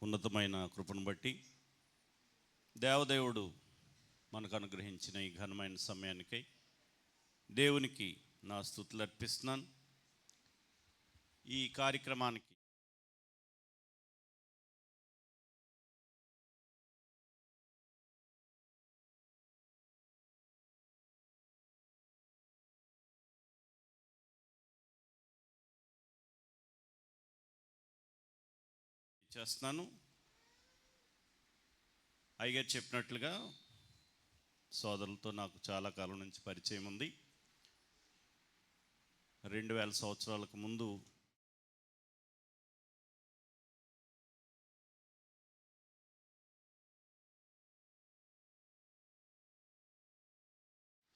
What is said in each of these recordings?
ఉన్నతమైన కృపను బట్టి దేవదేవుడు మనకు అనుగ్రహించిన ఈ ఘనమైన సమయానికై దేవునికి నా స్తుతులు అర్పిస్తున్నాను. ఈ కార్యక్రమానికి చేస్తున్నాను. అయ్యగారు చెప్పినట్లుగా సోదరులతో నాకు చాలా కాలం నుంచి పరిచయం ఉంది. 2000 సంవత్సరాలకు ముందు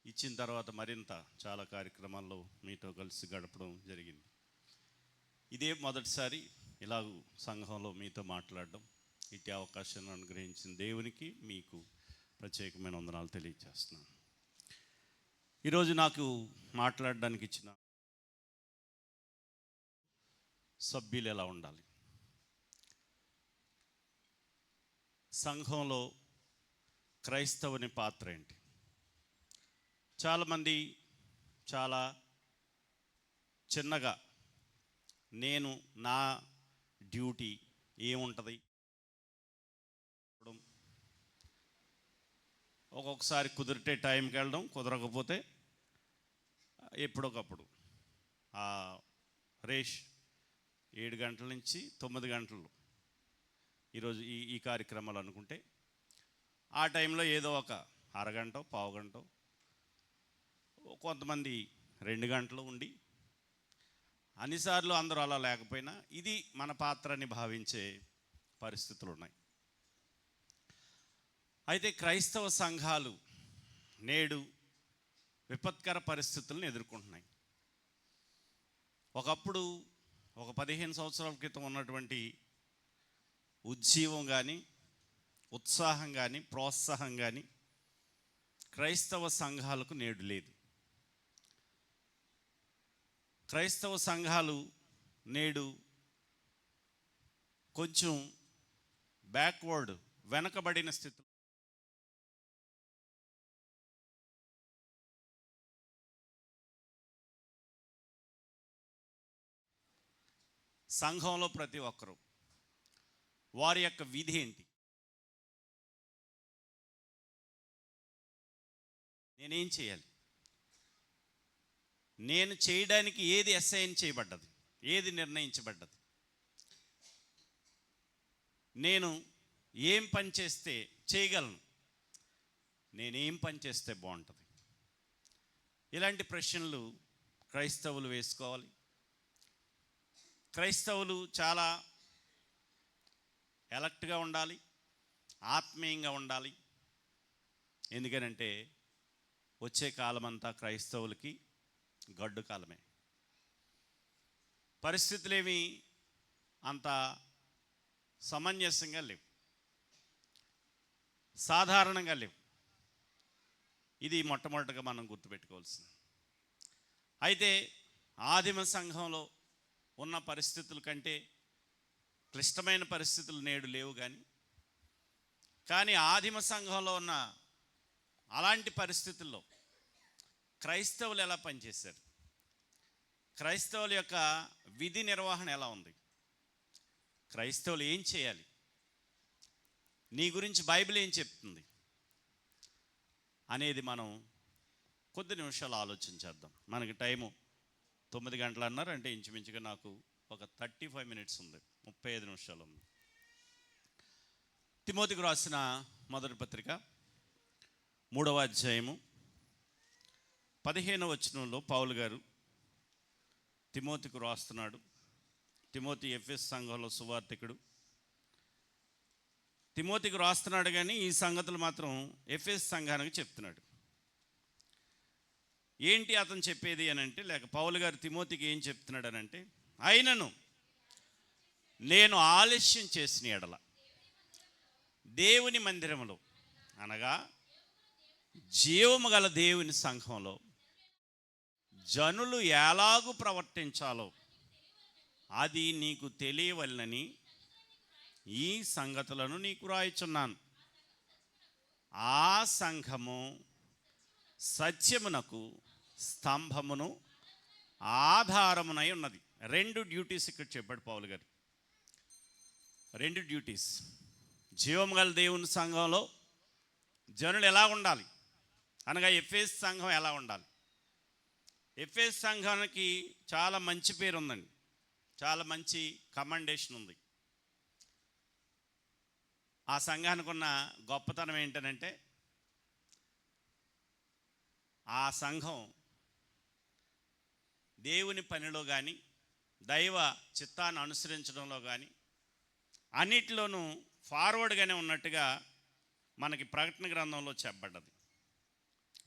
ఇచ్చిన తర్వాత మరింత చాలా కార్యక్రమాల్లో మీతో కలిసి గడపడం జరిగింది. ఇదే మొదటిసారి ఇలాగ సంఘంలో మీతో మాట్లాడడం. ఇట్టి అవకాశాన్ని అనుగ్రహించిన దేవునికి మీకు ప్రత్యేకమైన వందనాలు తెలియజేస్తున్నాను. ఈరోజు నాకు మాట్లాడడానికి ఇచ్చిన సభ్యులు ఎలా ఉండాలి, సంఘంలో క్రైస్తవుని పాత్ర ఏంటి. చాలామంది చాలా చిన్నగా నేను నా డ్యూటీ ఏముంటుంది, ఒక్కొక్కసారి కుదిరితే టైంకి వెళ్ళడం, కుదరకపోతే ఎప్పుడొకప్పుడు ఆ రేష్ 7 గంటల నుంచి 9 గంటలు ఈరోజు ఈ కార్యక్రమాలు అనుకుంటే ఆ టైంలో ఏదో ఒక అరగంట పావుగంట, కొంతమంది 2 గంటలు ఉండి, అన్నిసార్లు అందరూ అలా లేకపోయినా ఇది మన పాత్రని భావించే పరిస్థితులు ఉన్నాయి. అయితే క్రైస్తవ సంఘాలు నేడు విపత్కర పరిస్థితులను ఎదుర్కొంటున్నాయి. ఒకప్పుడు ఒక 15 సంవత్సరాల క్రితం ఉన్నటువంటి ఉజ్జీవం కానీ, ఉత్సాహం కానీ, ప్రోత్సాహం కానీ క్రైస్తవ సంఘాలకు నేడు లేదు. క్రైస్తవ సంఘాలు నేడు కొంచెం బ్యాక్వర్డ్, వెనకబడిన స్థితిలో. సంఘంలో ప్రతి ఒక్కరూ వారి యొక్క విధి ఏంటి, నేనేం చేయాలి, నేను చేయడానికి ఏది అసైన్ చేయబడ్డది, ఏది నిర్ణయించబడ్డది, నేను ఏం పని చేస్తే చేయగలను, నేనేం పని చేస్తే బాగుంటుంది, ఇలాంటి ప్రశ్నలు క్రైస్తవులు వేసుకోవాలి. క్రైస్తవులు చాలా ఎలర్ట్గా ఉండాలి, ఆత్మీయంగా ఉండాలి. ఎందుకనంటే వచ్చే కాలమంతా క్రైస్తవులకి గడ్డు కాలమే. పరిస్థితులేమి అంత సమంజసంగా లేవు, సాధారణంగా లేవు. ఇది మొట్టమొదటిగా మనం గుర్తుపెట్టుకోవాల్సింది. అయితే ఆదిమ సంఘంలో ఉన్న పరిస్థితుల కంటే క్లిష్టమైన పరిస్థితులు నేడు లేవు. కానీ ఆదిమ సంఘంలో ఉన్న అలాంటి పరిస్థితుల్లో క్రైస్తవులు ఎలా పనిచేశారు, క్రైస్తవుల యొక్క విధి నిర్వహణ ఎలా ఉంది, క్రైస్తవులు ఏం చేయాలి, నీ గురించి బైబిల్ ఏం చెప్తుంది అనేది మనం కొద్ది నిమిషాలు ఆలోచించేద్దాం. మనకి టైము 9 గంటలు అన్నారు అంటే ఇంచుమించుగా నాకు ఒక 35 మినిట్స్ ఉంది, 35 నిమిషాలు ఉంది. తిమోతికి రాసిన మొదటి పత్రిక 3వ అధ్యాయము 15వ వచనంలో పౌలు గారు తిమోతికి రాస్తున్నాడు. తిమోతి ఎఫెసు సంఘంలో సువార్తికుడు. తిమోతికి రాస్తున్నాడు, కానీ ఈ సంగతులు మాత్రం ఎఫెసు సంఘానికి చెప్తున్నాడు. ఏంటి అతను చెప్పేది అని అంటే, లేక పౌలు గారు తిమోతికి ఏం చెప్తున్నాడు అని అంటే, అయినను నేను ఆలస్యం చేసిన ఎడల దేవుని మందిరములో, అనగా జీవము గల దేవుని సంఘంలో జనులు ఎలాగూ ప్రవర్తించాలో అది నీకు తెలియవలనని ఈ సంగతులను నీకు రాయిచున్నాను. ఆ సంఘము సత్యమునకు స్తంభమును ఆధారమునై ఉన్నది. 2 డ్యూటీస్ ఇక్కడ చెప్పాడు పౌలు గారు. 2 డ్యూటీస్. జీవము గల దేవుని సంఘంలో జనులు ఎలా ఉండాలి అనగా ఎఫెసు సంఘం ఎలా ఉండాలి. ఎఫెసు సంఘానికి చాలా మంచి పేరు ఉందండి, చాలా మంచి కమాండేషన్ ఉంది. ఆ సంఘానికి ఉన్న గొప్పతనం ఏంటనంటే, ఆ సంఘం దేవుని పనిలో కానీ దైవ చిత్తాన్ని అనుసరించడంలో కానీ అన్నిటిలోనూ ఫార్వర్డ్గానే ఉన్నట్టుగా మనకి ప్రకటన గ్రంథంలో చెప్పబడ్డది.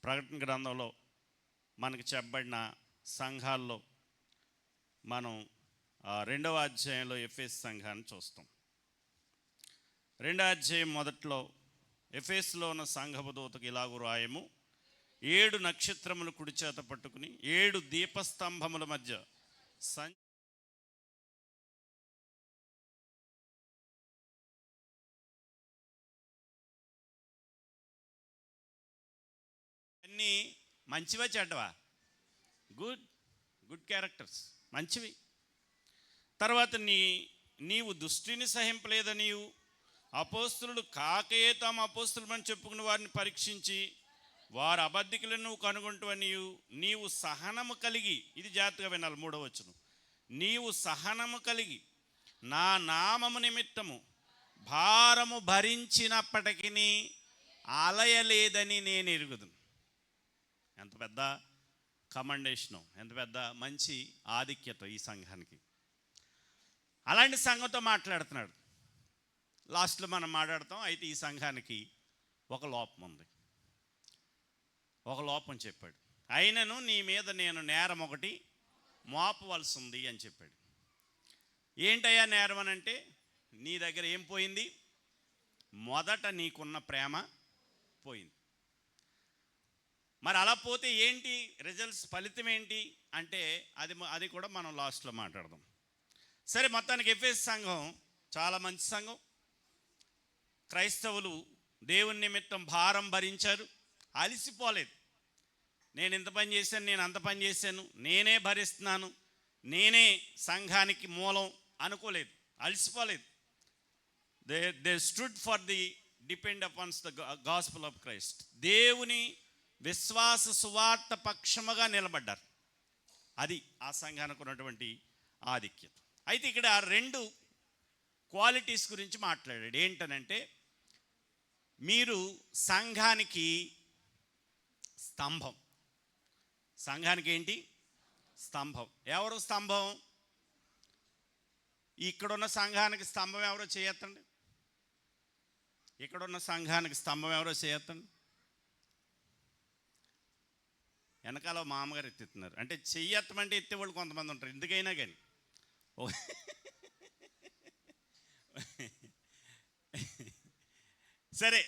ప్రకటన గ్రంథంలో మనకి చెప్పబడిన సంఘాల్లో మనం 2వ అధ్యాయంలో ఎఫెసు సంఘాన్ని చూస్తాం. 2వ అధ్యాయం మొదట్లో ఎఫెసులో ఉన్న సంఘపు దూతకు ఇలాగు రాయము, 7 నక్షత్రములు కుడి చేత పట్టుకుని 7 దీపస్తంభముల మధ్య అన్నీ మంచివా చెడ్డవా? గుడ్ క్యారెక్టర్స్, మంచివి. తర్వాత నీవు దుష్టిని సహింపలేద, నీవు అపోస్తులు కాకయే తాము అపోస్తులమని చెప్పుకుని వారిని పరీక్షించి వారు అబద్ధికులను నువ్వు కనుగొంటువని, నీవు సహనము కలిగి, ఇది జాగ్రత్తగా వినాలి 3వ వచనం, నీవు సహనము కలిగి నా నామము నిమిత్తము భారము భరించినప్పటికీ అలయలేదని నేను ఎరుగుదును. ఎంత పెద్ద కమాండేషను, ఎంత పెద్ద మంచి ఆధిక్యత ఈ సంఘానికి. అలాంటి సంఘంతో మాట్లాడుతున్నాడు. లాస్ట్లో మనం మాట్లాడతాం. అయితే ఈ సంఘానికి ఒక లోపం ఉంది, ఒక లోపం చెప్పాడు. అయినను నీ మీద నేను నేరం ఒకటి మోపవలసి ఉంది అని చెప్పాడు. ఏంటయ్యా నేరం అని అంటే, నీ దగ్గర ఏం పోయింది? మొదట నీకున్న ప్రేమ పోయింది. మరి అలా పోతే ఏంటి రిజల్ట్స్, ఫలితం ఏంటి అంటే అది కూడా మనం లాస్ట్లో మాట్లాడదాం. సరే, మొత్తానికి ఎఫెసు సంఘం చాలా మంచి సంఘం. క్రైస్తవులు దేవుని నిమిత్తం భారం భరించారు, అలసిపోలేదు. నేను ఇంత పని చేశాను, నేను అంత పని చేశాను, నేనే భరిస్తున్నాను, నేనే సంఘానికి మూలం అనుకోలేదు, అలసిపోలేదు. They stood for the depend upons the gospel of Christ. దేవుని విశ్వాస సువార్త పక్షముగా నిలబడ్డారు. అది ఆ సంఘానికి ఉన్నటువంటి ఆధిక్యత. అయితే ఇక్కడ 2 క్వాలిటీస్ గురించి మాట్లాడాడు. ఏంటనంటే, మీరు సంఘానికి స్తంభం. సంఘానికి ఏంటి? స్తంభం. ఎవరు స్తంభం? ఇక్కడున్న సంఘానికి స్తంభం ఎవరో చేయొద్దండి. ఇక్కడున్న సంఘానికి స్తంభం ఎవరో చేయొద్దండి. వెనకాల మా అమ్మగారు ఎత్తుతున్నారు. అంటే చెయ్యెత్తమంటే ఎత్తేవాళ్ళు కొంతమంది ఉంటారు, ఎందుకైనా కానీ. సరే,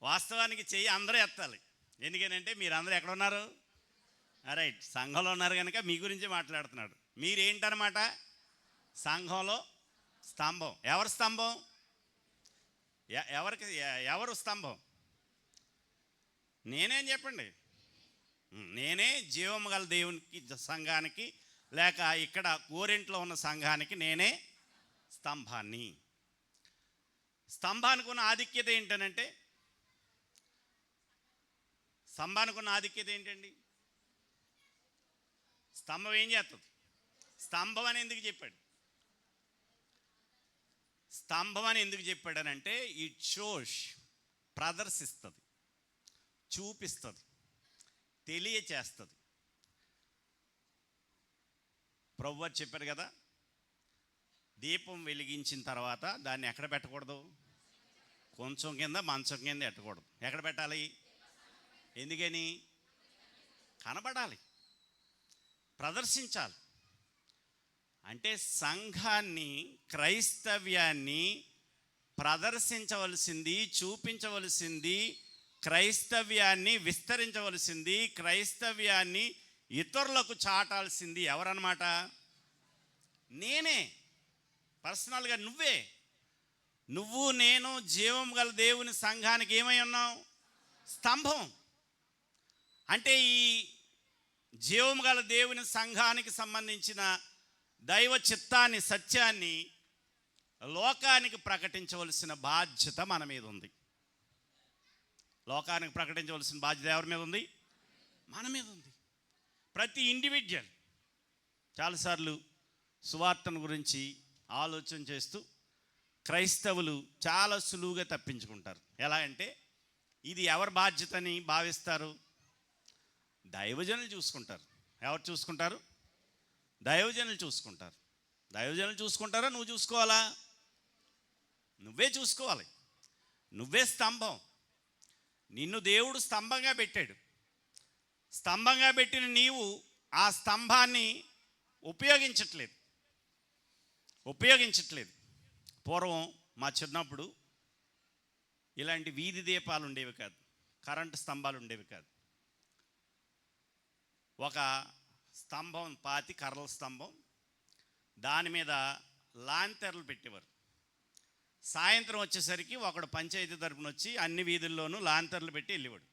వాస్తవానికి చెయ్యి అందరూ ఎత్తాలి. ఎందుకనంటే మీరు అందరూ ఎక్కడ ఉన్నారు? రైట్, సంఘంలో ఉన్నారు కనుక మీ గురించి మాట్లాడుతున్నాడు. మీరేంటనమాట? సంఘంలో స్తంభం. ఎవరు స్తంభం? ఎవరు స్తంభం? నేనేం చెప్పండి. నేనే జీవము గల దేవునికి సంఘానికి, లేక ఇక్కడ కోరింట్లో ఉన్న సంఘానికి నేనే స్తంభాన్ని. స్తంభానికి ఉన్న ఆధిక్యత ఏంటనంటే, స్తంభానికి ఉన్న ఆధిక్యత ఏంటండి? స్తంభం ఏం చేస్తుంది? స్తంభం అని ఎందుకు చెప్పాడు? స్తంభం అని ఎందుకు చెప్పాడనంటే, ఇట్ షోస్, ప్రదర్శిస్తుంది, చూపిస్తుంది, తెలియచేస్తుంది. ప్రభువు చెప్పారు కదా, దీపం వెలిగించిన తర్వాత దాన్ని ఎక్కడ పెట్టకూడదు? కొంచెం కింద, మంచం కింద పెట్టకూడదు. ఎక్కడ పెట్టాలి? ఎందుకని? కనబడాలి, ప్రదర్శించాలి. అంటే సంఘాన్ని, క్రైస్తవ్యాన్ని ప్రదర్శించవలసింది, చూపించవలసింది, క్రైస్తవ్యాన్ని విస్తరించవలసింది, క్రైస్తవ్యాన్ని ఇతరులకు చాటాల్సింది ఎవరన్నమాట? నేనే. పర్సనల్గా నువ్వే. నువ్వు నేను జీవం గల దేవుని సంఘానికి ఏమై ఉన్నాం? స్తంభం. అంటే ఈ జీవం గల దేవుని సంఘానికి సంబంధించిన దైవ చిత్తాన్ని, సత్యాన్ని లోకానికి ప్రకటించవలసిన బాధ్యత మన మీద ఉంది. లోకానికి ప్రకటించవలసిన బాధ్యత ఎవరి మీద ఉంది? మన మీద ఉంది. ప్రతి ఇండివిజువల్ చాలాసార్లు సువార్తను గురించి ఆలోచన చేస్తూ క్రైస్తవులు చాలా సులువుగా తప్పించుకుంటారు. ఎలా అంటే ఇది ఎవరి బాధ్యతని భావిస్తారు? దైవజనులు చూసుకుంటారు. ఎవరు చూసుకుంటారు? దైవజనులు చూసుకుంటారు. దైవజనులు చూసుకుంటారా? నువ్వు చూసుకోవాలా? నువ్వే చూసుకోవాలి. నువ్వే స్తంభం. నిన్ను దేవుడు స్తంభంగా పెట్టాడు. స్తంభంగా పెట్టిన నీవు ఆ స్తంభాన్ని ఉపయోగించట్లేదు. పూర్వం మా చిన్నప్పుడు ఇలాంటి వీధి దీపాలు ఉండేవి కాదు, కరెంటు స్తంభాలు ఉండేవి కాదు. ఒక స్తంభం, పాతి కర్రల స్తంభం, దాని మీద లాంతర్లు పెట్టేవారు. సాయంత్రం వచ్చేసరికి ఒకడు పంచాయతీ తరపున వచ్చి అన్ని వీధుల్లోనూ లాంతర్లు పెట్టి వెళ్ళేవాడు.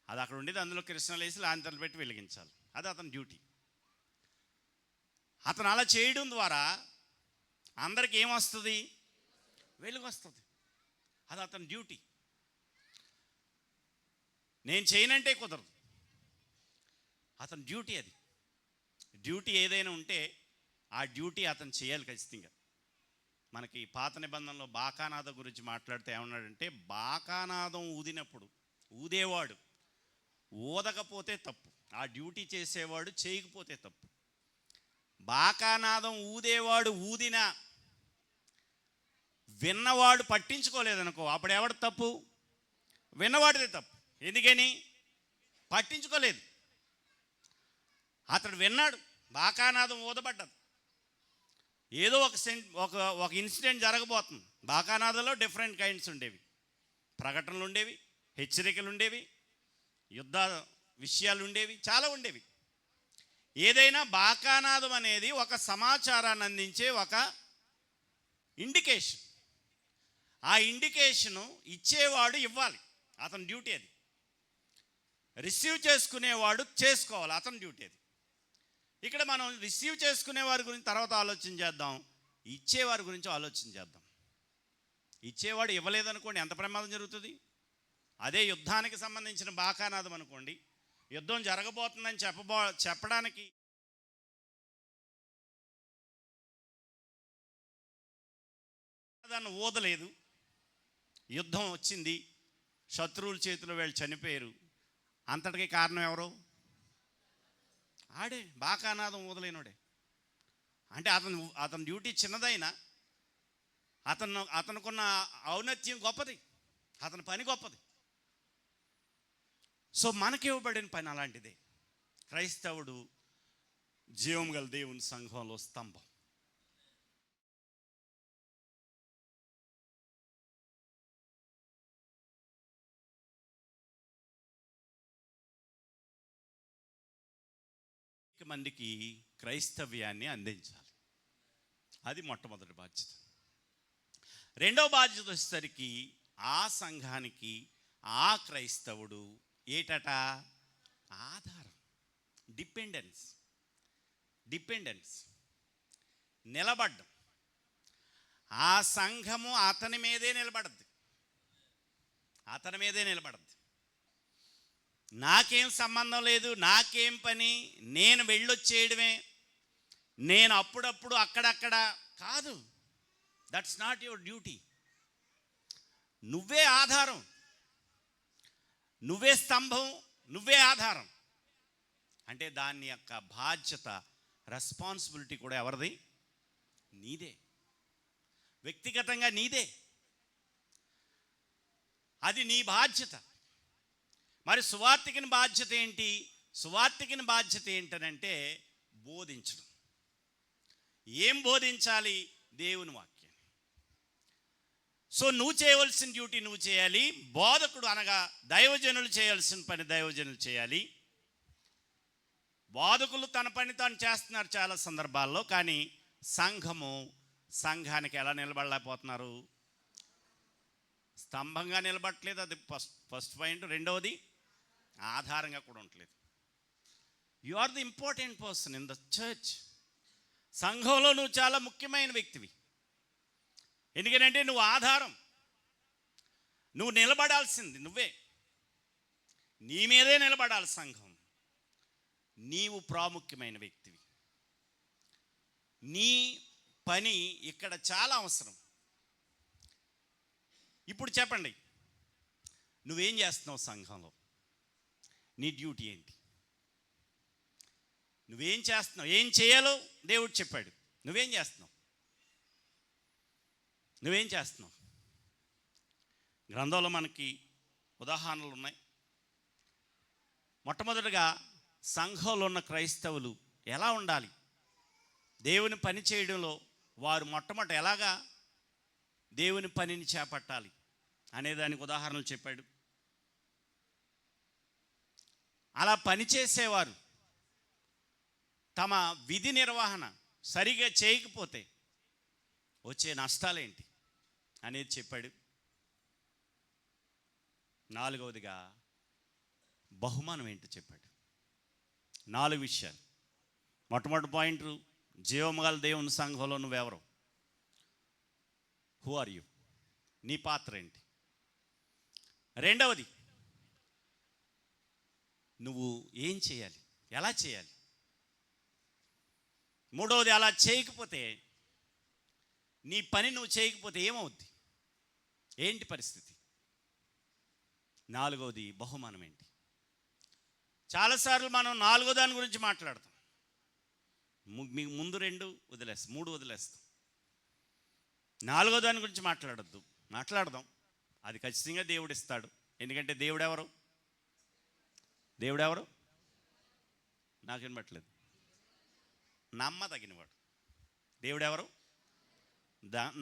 అది అక్కడ ఉండేది, అందులో కృష్ణలు వేసి లాంతర్లు పెట్టి వెలిగించాలి. అది అతని డ్యూటీ. అతను అలా చేయడం ద్వారా అందరికి ఏమొస్తుంది? వెలుగు వస్తుంది. అది అతని డ్యూటీ. నేను చేయనంటే కుదరదు. అతని డ్యూటీ అది. డ్యూటీ ఏదైనా ఉంటే ఆ డ్యూటీ అతను చేయాలి ఖచ్చితంగా. మనకి పాత నిబంధనలో బాకానాదం గురించి మాట్లాడితే ఏమన్నాడంటే, బాకానాదం ఊదినప్పుడు ఊదేవాడు ఊదకపోతే తప్పు, ఆ డ్యూటీ చేసేవాడు చేయకపోతే తప్పు. బాకానాదం ఊదేవాడు ఊదినా విన్నవాడు పట్టించుకోలేదనుకో, అప్పుడు ఎవడు తప్పు? విన్నవాడిదే తప్పు. ఎందుకని? పట్టించుకోలేదు. అతడు విన్నాడు, బాకానాదం ఊదబడ్డది, ఏదో ఒక ఇన్సిడెంట్ జరగబోతుంది. బాకానాదంలో డిఫరెంట్ కైండ్స్ ఉండేవి. ప్రకటనలు ఉండేవి, హెచ్చరికలు ఉండేవి, యుద్ధ విషయాలు ఉండేవి, చాలా ఉండేవి. ఏదైనా బాకానాదం అనేది ఒక సమాచారాన్ని అందించే ఒక ఇండికేషన్. ఆ ఇండికేషను ఇచ్చేవాడు ఇవ్వాలి, అతని డ్యూటీ అది. రిసీవ్ చేసుకునేవాడు చేసుకోవాలి, అతని డ్యూటీ అది. ఇక్కడ మనం రిసీవ్ చేసుకునే వారి గురించి తర్వాత ఆలోచన చేద్దాం, ఇచ్చేవారి గురించి ఆలోచన చేద్దాం. ఇచ్చేవాడు ఇవ్వలేదనుకోండి, ఎంత ప్రమాదం జరుగుతుంది? అదే యుద్ధానికి సంబంధించిన బాకానాదం అనుకోండి, యుద్ధం జరగబోతుందని చెప్పడానికి దాన్ని ఊదలేదు, యుద్ధం వచ్చింది, శత్రువుల చేతిలో వీళ్ళు చనిపోయారు. అంతటికి కారణం ఎవరు? ఆడే, బాకానాదం ఊదలేనోడే. అంటే అతని డ్యూటీ చిన్నదైనా అతనుకున్న ఔన్నత్యం గొప్పది, అతని పని గొప్పది. సో మనకి ఇవ్వబడిన పని అలాంటిదే. క్రైస్తవుడు జీవం గల దేవుని సంఘంలో స్తంభం. మందికి క్రైస్తవ్యాన్ని అందించాలి. అది మొట్టమొదటి బాధ్యత. రెండవ బాధ్యత వచ్చేసరికి ఆ సంఘానికి ఆ క్రైస్తవుడు ఏటట? ఆధారం, డిపెండెన్స్, నిలబడ్డం. ఆ సంఘము అతని మీదే నిలబడద్ది. నాకేం సంబంధం లేదు, నాకేం పని, నేను వెళ్ళొచ్చేయడమే, నేను అప్పుడప్పుడు అక్కడక్కడ కాదు. That's not your duty. నువ్వే ఆధారం, నువ్వే స్తంభం, నువ్వే ఆధారం. అంటే దాని యొక్క బాధ్యత, రెస్పాన్సిబిలిటీ కూడా ఎవరిది? నీదే. వ్యక్తిగతంగా నీదే. అది నీ బాధ్యత. మరి సువార్తికుని బాధ్యత ఏంటి? సువార్తికుని బాధ్యత ఏంటనంటే బోధించడం. ఏం బోధించాలి? దేవుని వాక్యం. సో నువ్వు చేయవలసిన డ్యూటీ నువ్వు చేయాలి. బోధకుడు అనగా దైవజనులు చేయాల్సిన పని దైవజనులు చేయాలి. బోధకులు తన పని తాను చేస్తున్నారు చాలా సందర్భాల్లో, కానీ సంఘము సంఘానికి ఎలా నిలబడలేకపోతున్నారు? స్తంభంగా నిలబడట్లేదు, అది ఫస్ట్ పాయింట్. రెండవది ఆధారంగా కూడా ఉండట్లేదు. You are the important person in the church. సంఘంలో నువ్వు చాలా ముఖ్యమైన వ్యక్తివి. ఎందుకంటే నువ్వు ఆధారం, నువ్వు నిలబడాల్సింది నువ్వే, నీ మీదే నిలబడాలి సంఘం. నీవు ప్రాముఖ్యమైన వ్యక్తివి. నీ పని ఇక్కడ చాలా అవసరం. ఇప్పుడు చెప్పండి, నువ్వేం చేస్తున్నావు సంఘంలో? నీ డ్యూటీ ఏంటి? నువ్వేం చేస్తున్నావు? ఏం చేయాలో దేవుడు చెప్పాడు. నువ్వేం చేస్తున్నావు? నువ్వేం చేస్తున్నావు? గ్రంథంలో మనకి ఉదాహరణలు ఉన్నాయి. మొట్టమొదటిగా సంఘంలో ఉన్న క్రైస్తవులు ఎలా ఉండాలి, దేవుని పని చేయడంలో వారు మొట్టమొదటి ఎలాగా దేవుని పనిని చేపట్టాలి అనేదానికి ఉదాహరణలు చెప్పాడు. అలా పనిచేసేవారు తమ విధి నిర్వహణ సరిగా చేయకపోతే వచ్చే నష్టాలేంటి అనేది చెప్పాడు. నాలుగవదిగా బహుమానం ఏంటో చెప్పాడు. 4 విషయాలు. మొట్టమొదటి పాయింట్, జీవముగల దేవుని సంఘంలో నువ్వెవరు? Who are you? నీ పాత్ర ఏంటి? రెండవది, నువ్వు ఏం చేయాలి, ఎలా చేయాలి? మూడవది, అలా చేయకపోతే, నీ పని నువ్వు చేయకపోతే ఏమవుద్ది, ఏంటి పరిస్థితి? నాలుగవది, బహుమానం ఏంటి? చాలాసార్లు మనం 4వ దాని గురించి మాట్లాడతాం. మీకు ముందు 2 వదిలేస్తాం, 3 వదిలేస్తాం. 4వ దాని గురించి మాట్లాడదాం. అది ఖచ్చితంగా దేవుడు ఇస్తాడు. ఎందుకంటే దేవుడెవరు? నాకు వినబట్లేదు. నమ్మదగినవాడు. దేవుడెవరు?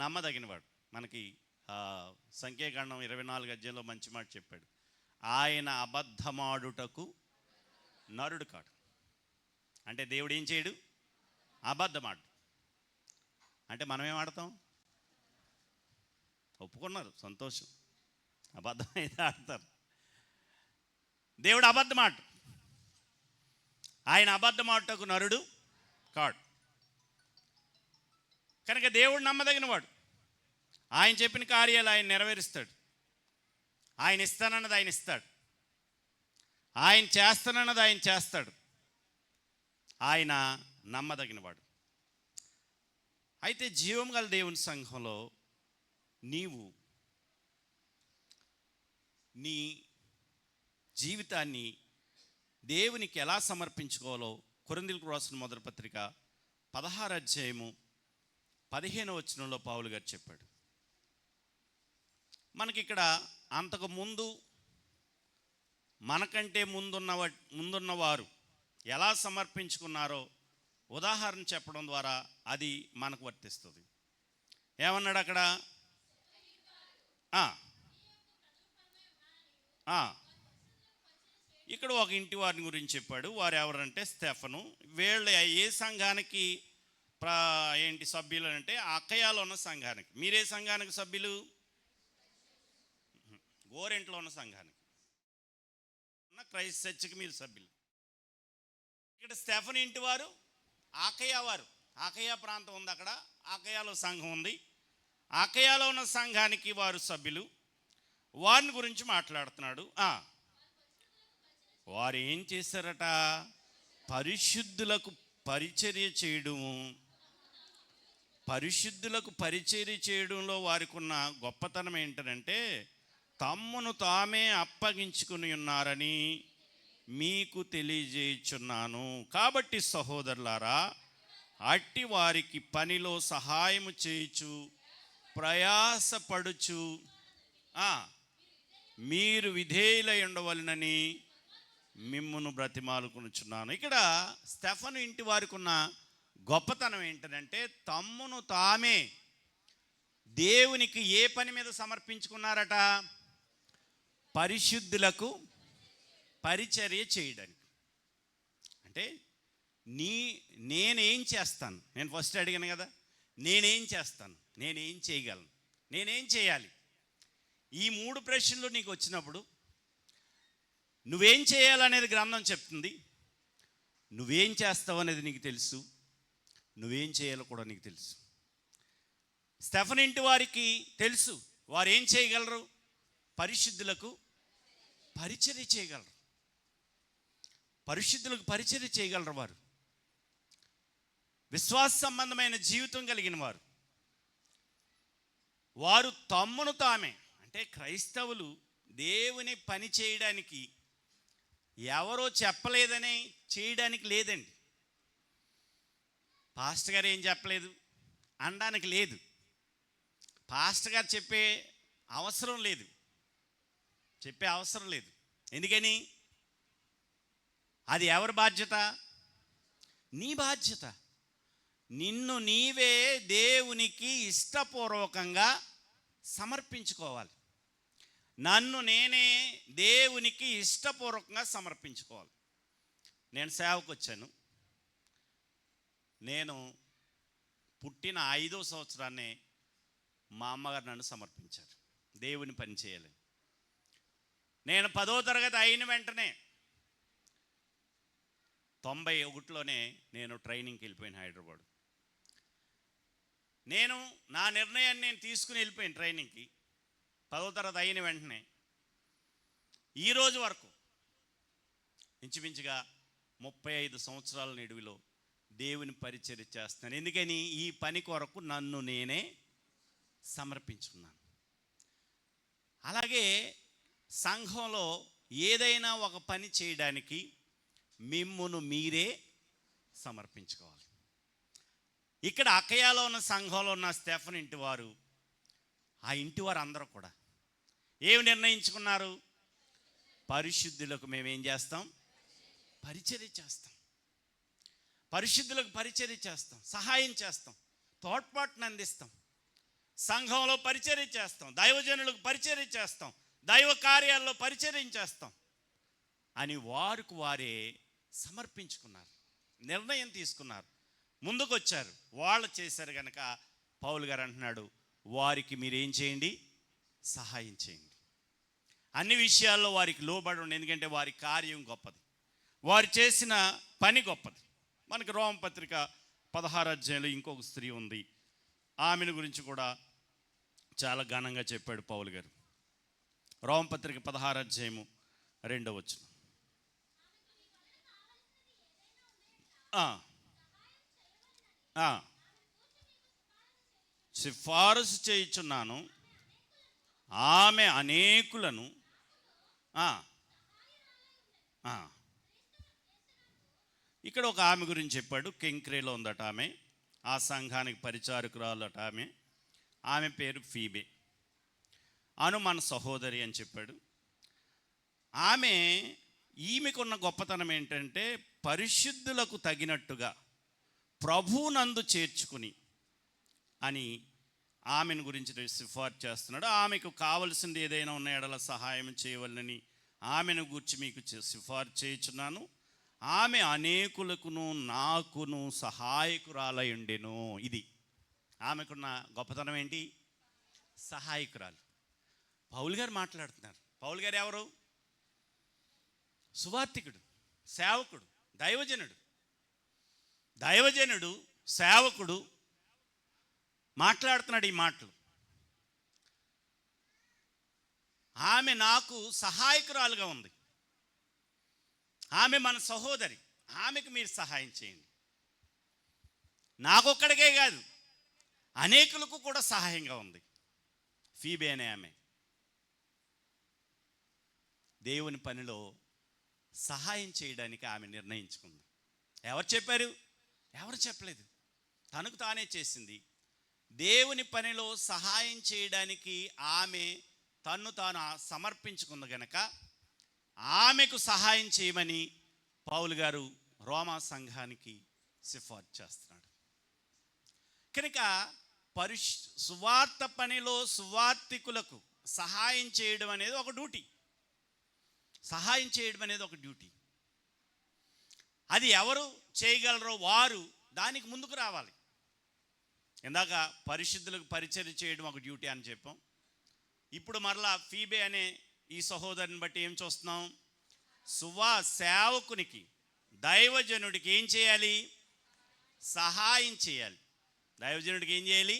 నమ్మదగినవాడు. మనకి సంఖ్యాకాండం 24 అధ్యాయంలో మంచి మాట చెప్పాడు. ఆయన అబద్ధమాడుటకు నరుడు కాడు. అంటే దేవుడు ఏం చేయడు? అబద్ధమాడు. అంటే మనం ఏం ఆడతాం? ఒప్పుకున్నారు, సంతోషం. అబద్ధం అయితే ఆడతారు. దేవుడు అబద్ధమాడు. ఆయన అబద్ధమాడుటకు నరుడు కాడు. కనుక దేవుడు నమ్మదగినవాడు. ఆయన చెప్పిన కార్యాలు ఆయన నెరవేరుస్తాడు. ఆయన ఇస్తానన్నది ఆయన ఇస్తాడు. ఆయన చేస్తానన్నది ఆయన చేస్తాడు. ఆయన నమ్మదగినవాడు. అయితే జీవం గల దేవుని సంఘంలో నీవు నీ జీవితాన్ని దేవునికి ఎలా సమర్పించుకోవాలో కొరింథీయులకు రాసిన మొదటి పత్రిక 16 అధ్యాయము 15వ వచనంలో పౌలు గారు చెప్పాడు. మనకిక్కడ అంతకుముందు మనకంటే ముందున్నవారు ఎలా సమర్పించుకున్నారో ఉదాహరణ చెప్పడం ద్వారా అది మనకు వర్తిస్తుంది. ఏమన్నాడు అక్కడ? ఇక్కడ ఒక ఇంటి వారిని గురించి చెప్పాడు. వారు ఎవరంటే స్టెఫను. వీళ్ళు ఏ సంఘానికి సభ్యులు అంటే అక్కయాలో ఉన్న సంఘానికి. మీరే సంఘానికి సభ్యులు? గోరెంట్లో ఉన్న సంఘానికి, క్రైస్ట్ చర్చికి మీరు సభ్యులు. ఇక్కడ స్టెఫన్ ఇంటి వారు ఆకయా వారు. ఆకయా ప్రాంతం ఉంది, అక్కడ ఆకయాలో సంఘం ఉంది. ఆకయాలో ఉన్న సంఘానికి వారు సభ్యులు. వారిని గురించి మాట్లాడుతున్నాడు. వారు ఏం చేశారట? పరిశుద్ధులకు పరిచర్య చేయడము. పరిశుద్ధులకు పరిచర్య చేయడంలో వారికి ఉన్న గొప్పతనం ఏంటంటే తమ్మును తామే అప్పగించుకుని ఉన్నారని మీకు తెలియజేయుచున్నాను. కాబట్టి సహోదరులారా, అట్టి వారికి పనిలో సహాయము చేయుచు ప్రయాసపడుచు మీరు విధేయులై ఉండవలనని మిమ్మును బ్రతిమాలుకొనుచున్నాను. ఇక్కడ స్టెఫను ఇంటి వారికి ఉన్న గొప్పతనం ఏంటంటే తమ్మును తామే దేవునికి ఏ పని మీద సమర్పించుకున్నారట? పరిశుద్ధులకు పరిచర్య చేయడానికి. అంటే నేనేం చేస్తాను? నేను ఫస్ట్ అడిగాను కదా, నేనేం చేస్తాను, నేనేం చేయగలను, నేనేం చేయాలి? ఈ 3 ప్రశ్నలు నీకు వచ్చినప్పుడు నువ్వేం చేయాలనేది గ్రంథం చెప్తుంది. నువ్వేం చేస్తావు అనేది నీకు తెలుసు, నువ్వేం చేయాలో కూడా నీకు తెలుసు. స్టెఫన్ ఇంటి వారికి తెలుసు వారు ఏం చేయగలరు. పరిశుద్ధులకు పరిచర్య చేయగలరు, పరిశుద్ధులకు పరిచర్య చేయగలరు. వారు విశ్వాస సంబంధమైన జీవితం కలిగిన వారు. వారు తమ్మును తామే, అంటే క్రైస్తవులు దేవుని పని చేయడానికి ఎవరో చెప్పలేదని చేయడానికి లేదండి. పాస్టర్ గారు ఏం చెప్పలేదు అనడానికి లేదు. పాస్టర్ గారు చెప్పే అవసరం లేదు, ఎందుకని? అది ఎవరి బాధ్యత? నీ బాధ్యత. నిన్ను నీవే దేవునికి ఇష్టపూర్వకంగా సమర్పించుకోవాలి. నన్ను నేనే దేవునికి ఇష్టపూర్వకంగా సమర్పించుకోవాలి. నేను సేవకు వచ్చాను. నేను పుట్టిన 5వ సంవత్సరాన్నే మా అమ్మగారు నన్ను సమర్పించారు దేవుని పని చేయాలని. నేను 10వ తరగతి అయిన వెంటనే 91లోనే నేను ట్రైనింగ్కి వెళ్ళిపోయాను హైదరాబాద్. నా నిర్ణయాన్ని నేను తీసుకుని వెళ్ళిపోయాను ట్రైనింగ్కి 10వ తరగతి అయిన వెంటనే. ఈరోజు వరకు ఇంచుమించుగా 35 సంవత్సరాల నిడివిలో దేవుని పరిచర్య చేస్తున్నాను. ఎందుకని? ఈ పని కొరకు నన్ను నేనే సమర్పించుకున్నాను. అలాగే సంఘంలో ఏదైనా ఒక పని చేయడానికి మిమ్మును మీరే సమర్పించుకోవాలి. ఇక్కడ అకయాలో ఉన్న సంఘంలో ఉన్న స్టెఫన్ ఇంటి వారు, ఆ ఇంటి వారు అందరూ కూడా ఏమి నిర్ణయించుకున్నారు? పరిశుద్ధులకు మేమేం చేస్తాం? పరిచర్య చేస్తాం. పరిశుద్ధులకు పరిచర్య చేస్తాం, సహాయం చేస్తాం, తోడ్పాటును అందిస్తాం, సంఘంలో పరిచర్య చేస్తాం, దైవజనులకు పరిచర్య చేస్తాం, దైవ కార్యాల్లో పరిచర్య చేస్తాం అని వారికి వారే సమర్పించుకున్నారు, నిర్ణయం తీసుకున్నారు, ముందుకు వచ్చారు. వాళ్ళు చేశారు కనుక పౌలు గారు అంటున్నాడు, వారికి మీరేం చేయండి? సహాయం చేయండి. అన్ని విషయాల్లో వారికి లోబడి ఉండి, ఎందుకంటే వారి కార్యం గొప్పది, వారు చేసిన పని గొప్పది. మనకి రోమపత్రిక 16వ అధ్యాయంలో ఇంకొక స్త్రీ ఉంది, ఆమెను గురించి కూడా చాలా ఘనంగా చెప్పాడు పౌలు గారు. రోమపత్రిక 16వ అధ్యాయము 2వ వచనం. సిఫారసు చేయుచున్నాను, ఆమె అనేకులను ఇక్కడ ఒక ఆమె గురించి చెప్పాడు. కెంక్రేలో ఉందట ఆమె, ఆ సంఘానికి పరిచారకురాలట ఆమె. ఆమె పేరు ఫీబే, అను మన సహోదరి అని చెప్పాడు. ఈమెకున్న గొప్పతనం ఏంటంటే పరిశుద్ధులకు తగినట్టుగా ప్రభువునందు చేర్చుకుని అని ఆమెను గురించి సిఫార్సు చేస్తున్నాడు. ఆమెకు కావలసింది ఏదైనా ఉన్న ఎడల సహాయం చేయవలనని ఆమెను గురించి మీకు సిఫార్సు చేయుచున్నాను. ఆమె అనేకులకును నాకును సహాయకురాలై ఉండెను. ఇది ఆమెకున్న గొప్పతనం ఏంటి? సహాయకురాలు. పౌలు గారు మాట్లాడుతున్నారు. పౌలు గారు ఎవరు? సువార్తికుడు, సేవకుడు, దైవజనుడు, సేవకుడు మాట్లాడుతున్నాడు ఈ మాటలు. ఆమె నాకు సహాయకురాలుగా ఉంది, ఆమె మన సహోదరి, ఆమెకు మీరు సహాయం చేయండి. నాకొక్కడికే కాదు, అనేకులకు కూడా సహాయంగా ఉంది. ఫీబే అనే ఆమె దేవుని పనిలో సహాయం చేయడానికి ఆమె నిర్ణయించుకుంది. ఎవరు చెప్పారు? ఎవరు చెప్పలేదు, తనకు తానే చేసింది. దేవుని పనిలో సహాయం చేయడానికి ఆమె తన్ను తాను సమర్పించుకుంది గనక ఆమెకు సహాయం చేయమని పౌలు గారు రోమా సంఘానికి సిఫార్సు చేస్తున్నాడు. కనుక సువార్త పనిలో సువార్తికులకు సహాయం చేయడం అనేది ఒక డ్యూటీ. అది ఎవరు చేయగలరో వారు దానికి ముందుకు రావాలి. ఇందాక పరిశుద్ధులకు పరిచర్య చేయడం ఒక డ్యూటీ అని చెప్పాం. ఇప్పుడు మరలా ఫీబే అనే ఈ సహోదరుని బట్టి ఏం చూస్తున్నాం? సేవకునికి, దైవజనుడికి ఏం చేయాలి? సహాయం చేయాలి. దైవజనుడికి ఏం చేయాలి?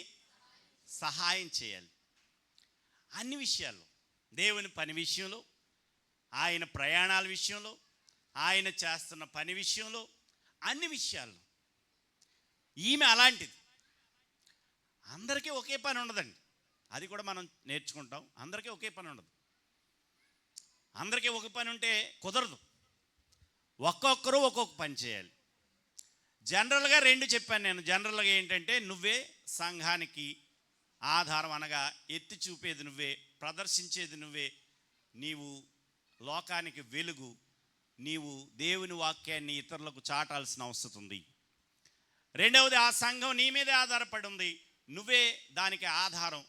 సహాయం చేయాలి. అన్ని విషయాల్లో, దేవుని పని విషయంలో, ఆయన ప్రయాణాల విషయంలో, ఆయన చేస్తున్న పని విషయంలో, అన్ని విషయాల్లో. ఈమె అలాంటిది. అందరికీ ఒకే పని ఉండదండి, అది కూడా మనం నేర్చుకుంటాం. అందరికీ ఒకే పని ఉండదు. అందరికీ ఒక పని ఉంటే కుదరదు. ఒక్కొక్కరు ఒక్కొక్క పని చేయాలి. జనరల్గా రెండు చెప్పాను నేను. జనరల్గా ఏంటంటే, నువ్వే సంఘానికి ఆధారం, అనగా ఎత్తి చూపేది నువ్వే, ప్రదర్శించేది నువ్వే, నీవు లోకానికి వెలుగు, నీవు దేవుని వాక్యాన్ని ఇతరులకు చాటాల్సిన అవసరం ఉంది. రెండవది, ఆ సంఘం నీ మీదే ఆధారపడి ఉంది, నువ్వే దానికి ఆధారం,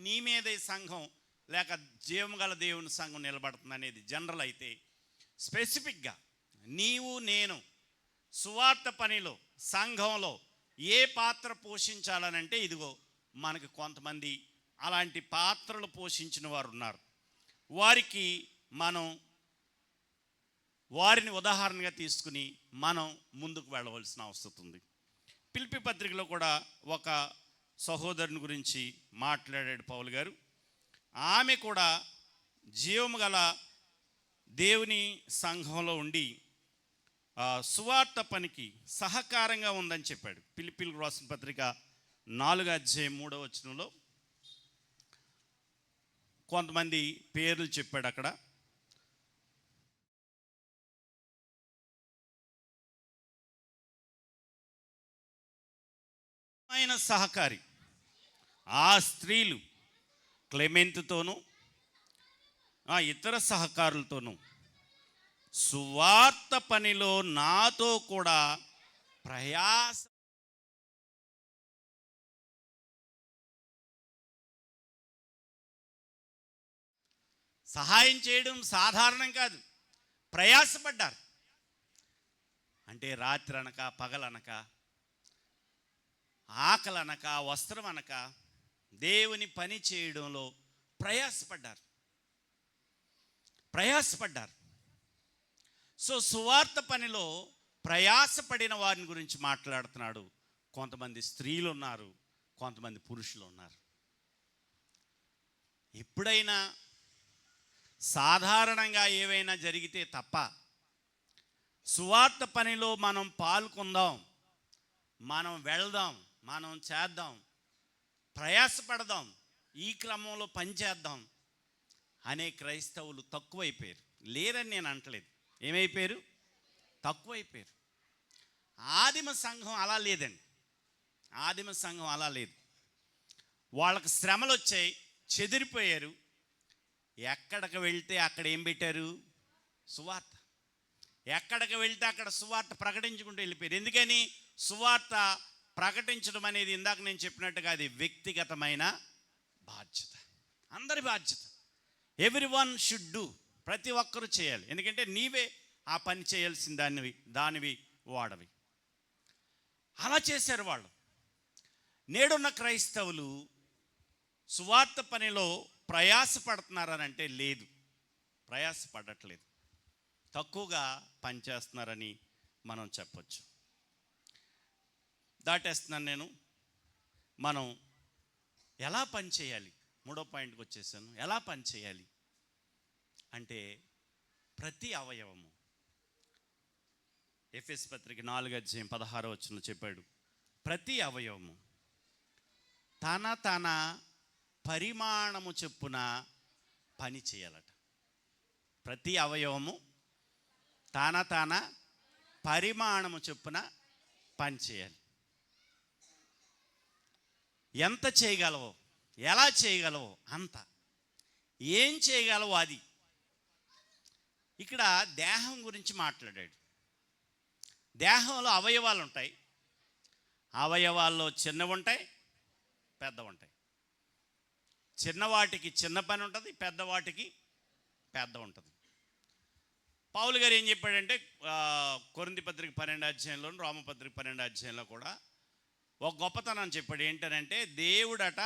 నీ మీదే సంఘం లేక జీవము గల దేవుని సంఘం నిలబడుతుంది అనేది జనరల్. అయితే స్పెసిఫిక్గా నీవు నేను సువార్త పనిలో, సంఘంలో ఏ పాత్ర పోషించాలనంటే, ఇదిగో మనకు కొంతమంది అలాంటి పాత్రలు పోషించిన వారు ఉన్నారు. వారిని ఉదాహరణగా తీసుకుని మనం ముందుకు వెళ్ళవలసిన అవసరం ఉంది. ఫిలిప్పీ పత్రికలో కూడా ఒక సహోదరుని గురించి మాట్లాడాడు పౌలు గారు. ఆమె కూడా జీవము గల దేవుని సంఘంలో ఉండి సువార్త పనికి సహకారంగా ఉందని చెప్పాడు. ఫిలిప్పీలకు రాసిన పత్రిక 4:3 కొంతమంది పేర్లు చెప్పాడు అక్కడ. ఆయన సహకారి ఆ స్త్రీలు క్లెమెంతుతోనూ ఇతర సహకారులతోనూ సువార్త పనిలో నాతో కూడా ప్రయాస సహాయం చేయడం సాధారణం కాదు. ప్రయాసపడ్డారు. అంటే రాత్రి అనక, పగలనక, ఆకలి అనక, వస్త్రం అనక దేవుని పని చేయడంలో ప్రయాసపడ్డారు. సో సువార్త పనిలో ప్రయాసపడిన వారిని గురించి మాట్లాడుతున్నాడు. కొంతమంది స్త్రీలు ఉన్నారు, కొంతమంది పురుషులు ఉన్నారు. ఎప్పుడైనా సాధారణంగా ఏవైనా జరిగితే తప్ప సువార్త పనిలో మనం పాల్గొందాం, మనం వెళ్దాం, మనం చేద్దాం, ప్రయాసపడదాం, ఈ క్రమంలో పనిచేద్దాం అనే క్రైస్తవులు తక్కువైపోయారు. లేరని నేను అంటలేదు. ఏమైపోయారు? తక్కువైపోయారు. ఆదిమ సంఘం అలా లేదండి. ఆదిమ సంఘం అలా లేదు. వాళ్ళకి శ్రమలు వచ్చాయి, చెదిరిపోయారు. ఎక్కడికి వెళ్తే అక్కడ ఏం పెట్టారు? సువార్త. ఎక్కడికి వెళ్తే అక్కడ సువార్త ప్రకటించుకుంటూ వెళ్ళిపోయారు. ఎందుకని? సువార్త ప్రకటించడం అనేది ఇందాక నేను చెప్పినట్టుగా అది వ్యక్తిగతమైన బాధ్యత, అందరి బాధ్యత. Everyone should do. ప్రతి ఒక్కరూ చేయాలి. ఎందుకంటే నీవే ఆ పని చేయాల్సిన దానివి వాడవి. అలా చేశారు వాళ్ళు. నేడున్న క్రైస్తవులు సువార్త పనిలో ప్రయాసపడుతున్నారనంటే లేదు, ప్రయాసపడట్లేదు, తక్కువగా పనిచేస్తున్నారని మనం చెప్పచ్చు. దాటేస్తున్నాను నేను. మనం ఎలా పని చేయాలి? 3వ పాయింట్కి వచ్చేసాను. ఎలా పని చేయాలి అంటే, ప్రతి అవయవము, ఎఫెసు పత్రిక 4:16 చెప్పాడు, ప్రతి అవయవము తన పరిమాణము చొప్పున పని చేయాలట. ప్రతి అవయవము తన పరిమాణము చొప్పున పని చేయాలి. ఎంత చేయగలవో, ఎలా చేయగలవో అంత, ఏం చేయగలవో అది. ఇక్కడ దేహం గురించి మాట్లాడాడు. దేహంలో అవయవాలు ఉంటాయి. అవయవాల్లో చిన్నవి ఉంటాయి, పెద్దవి ఉంటాయి. చిన్నవాటికి చిన్న పని ఉంటుంది, పెద్దవాటికి పెద్ద ఉంటుంది. పౌలు గారు ఏం చెప్పాడంటే, కొరింథీ పత్రిక 12 అధ్యాయంలోను, రోమపత్రిక 12 అధ్యాయంలో కూడా ఒక గొప్పతనం చెప్పాడు. ఏంటనంటే దేవుడట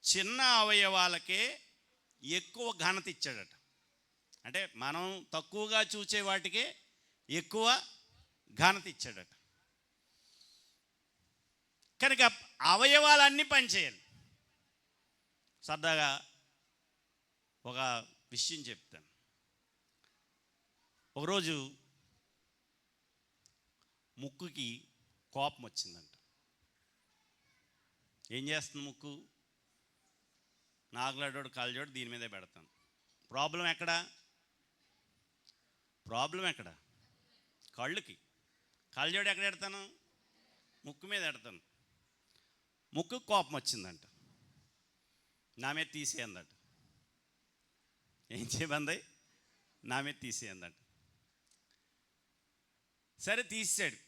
చిన్న అవయవాలకే ఎక్కువ ఘనత ఇచ్చాడట. అంటే మనం తక్కువగా చూసే వాటికే ఎక్కువ ఘనత ఇచ్చాడట. కనుక అవయవాలన్నీ పనిచేయాలి. సరదాగా ఒక విషయం చెప్తాను. ఒకరోజు ముక్కుకి కోపం వచ్చిందంట. ఏం చేస్తుంది ముక్కు? నాగలాడోడు కాలజోడు దీని మీదే పెడతాను. ప్రాబ్లం ఎక్కడ? కళ్ళుకి. కాలజోడు ఎక్కడ పెడతాను? ముక్కు మీద పెడతాను. ముక్కు కోపం వచ్చిందంట. నా మీద తీసేయందట. ఏం చేయబంది? నా మీద తీసేయందట. సరే తీసాడు.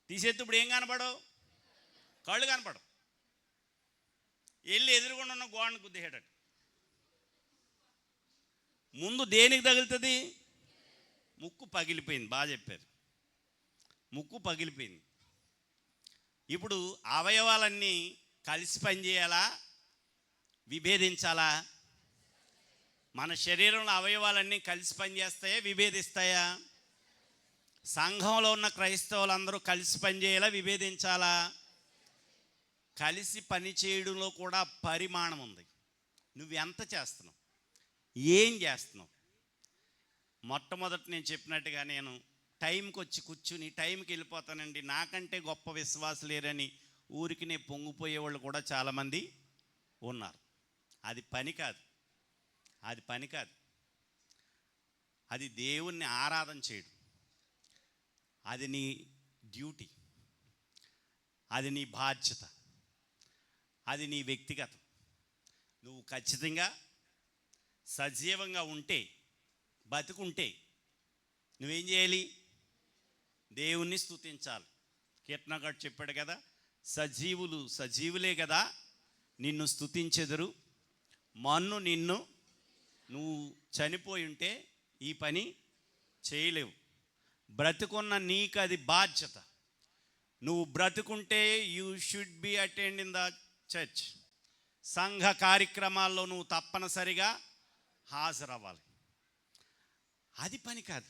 తీసేస్తే ఇప్పుడు ఏం కనపడవు? కళ్ళు కనపడవు. వెళ్ళి ఎదురుగుండా ఉన్న గోడను గుద్దేసాడట. ముందు దేనికి తగులుతుంది? ముక్కు పగిలిపోయింది. బాగా చెప్పారు. ముక్కు పగిలిపోయింది. ఇప్పుడు అవయవాలన్నీ కలిసి పనిచేయాలా, విభేదించాలా? మన శరీరంలో అవయవాలన్నీ కలిసి పనిచేస్తాయా, విభేదిస్తాయా? సంఘంలో ఉన్న క్రైస్తవులందరూ కలిసి పనిచేయాలా, విభేదించాలా? కలిసి పని చేయడంలో కూడా పరిమాణం ఉంది. నువ్వు ఎంత చేస్తున్నావు, ఏం చేస్తున్నావు? మొట్టమొదటి నేను చెప్పినట్టుగా నేను టైంకి వచ్చి కూర్చుని టైంకి వెళ్ళిపోతానండి, నాకంటే గొప్ప విశ్వాసం లేరని ఊరికి నేను పొంగిపోయేవాళ్ళు కూడా చాలామంది ఉన్నారు. అది పని కాదు. అది దేవుణ్ణి ఆరాధన చేయడం. అది నీ డ్యూటీ, అది నీ బాధ్యత, అది నీ వ్యక్తిగతం. నువ్వు ఖచ్చితంగా సజీవంగా ఉంటే, బతుకుంటే నువ్వేం చేయాలి? దేవుణ్ణి స్తుతించాలి. కీర్తనగాడు చెప్పాడు కదా, సజీవులే కదా నిన్ను స్తుతించెదరు. మన్ను నువ్వు చనిపోయి ఉంటే ఈ పని చేయలేవు. బ్రతుకున్న నీకు అది బాధ్యత. నువ్వు బ్రతుకుంటే you should be attend in the church. సంఘ కార్యక్రమాల్లో నువ్వు తప్పనిసరిగా హాజరవ్వాలి. అది పని కాదు.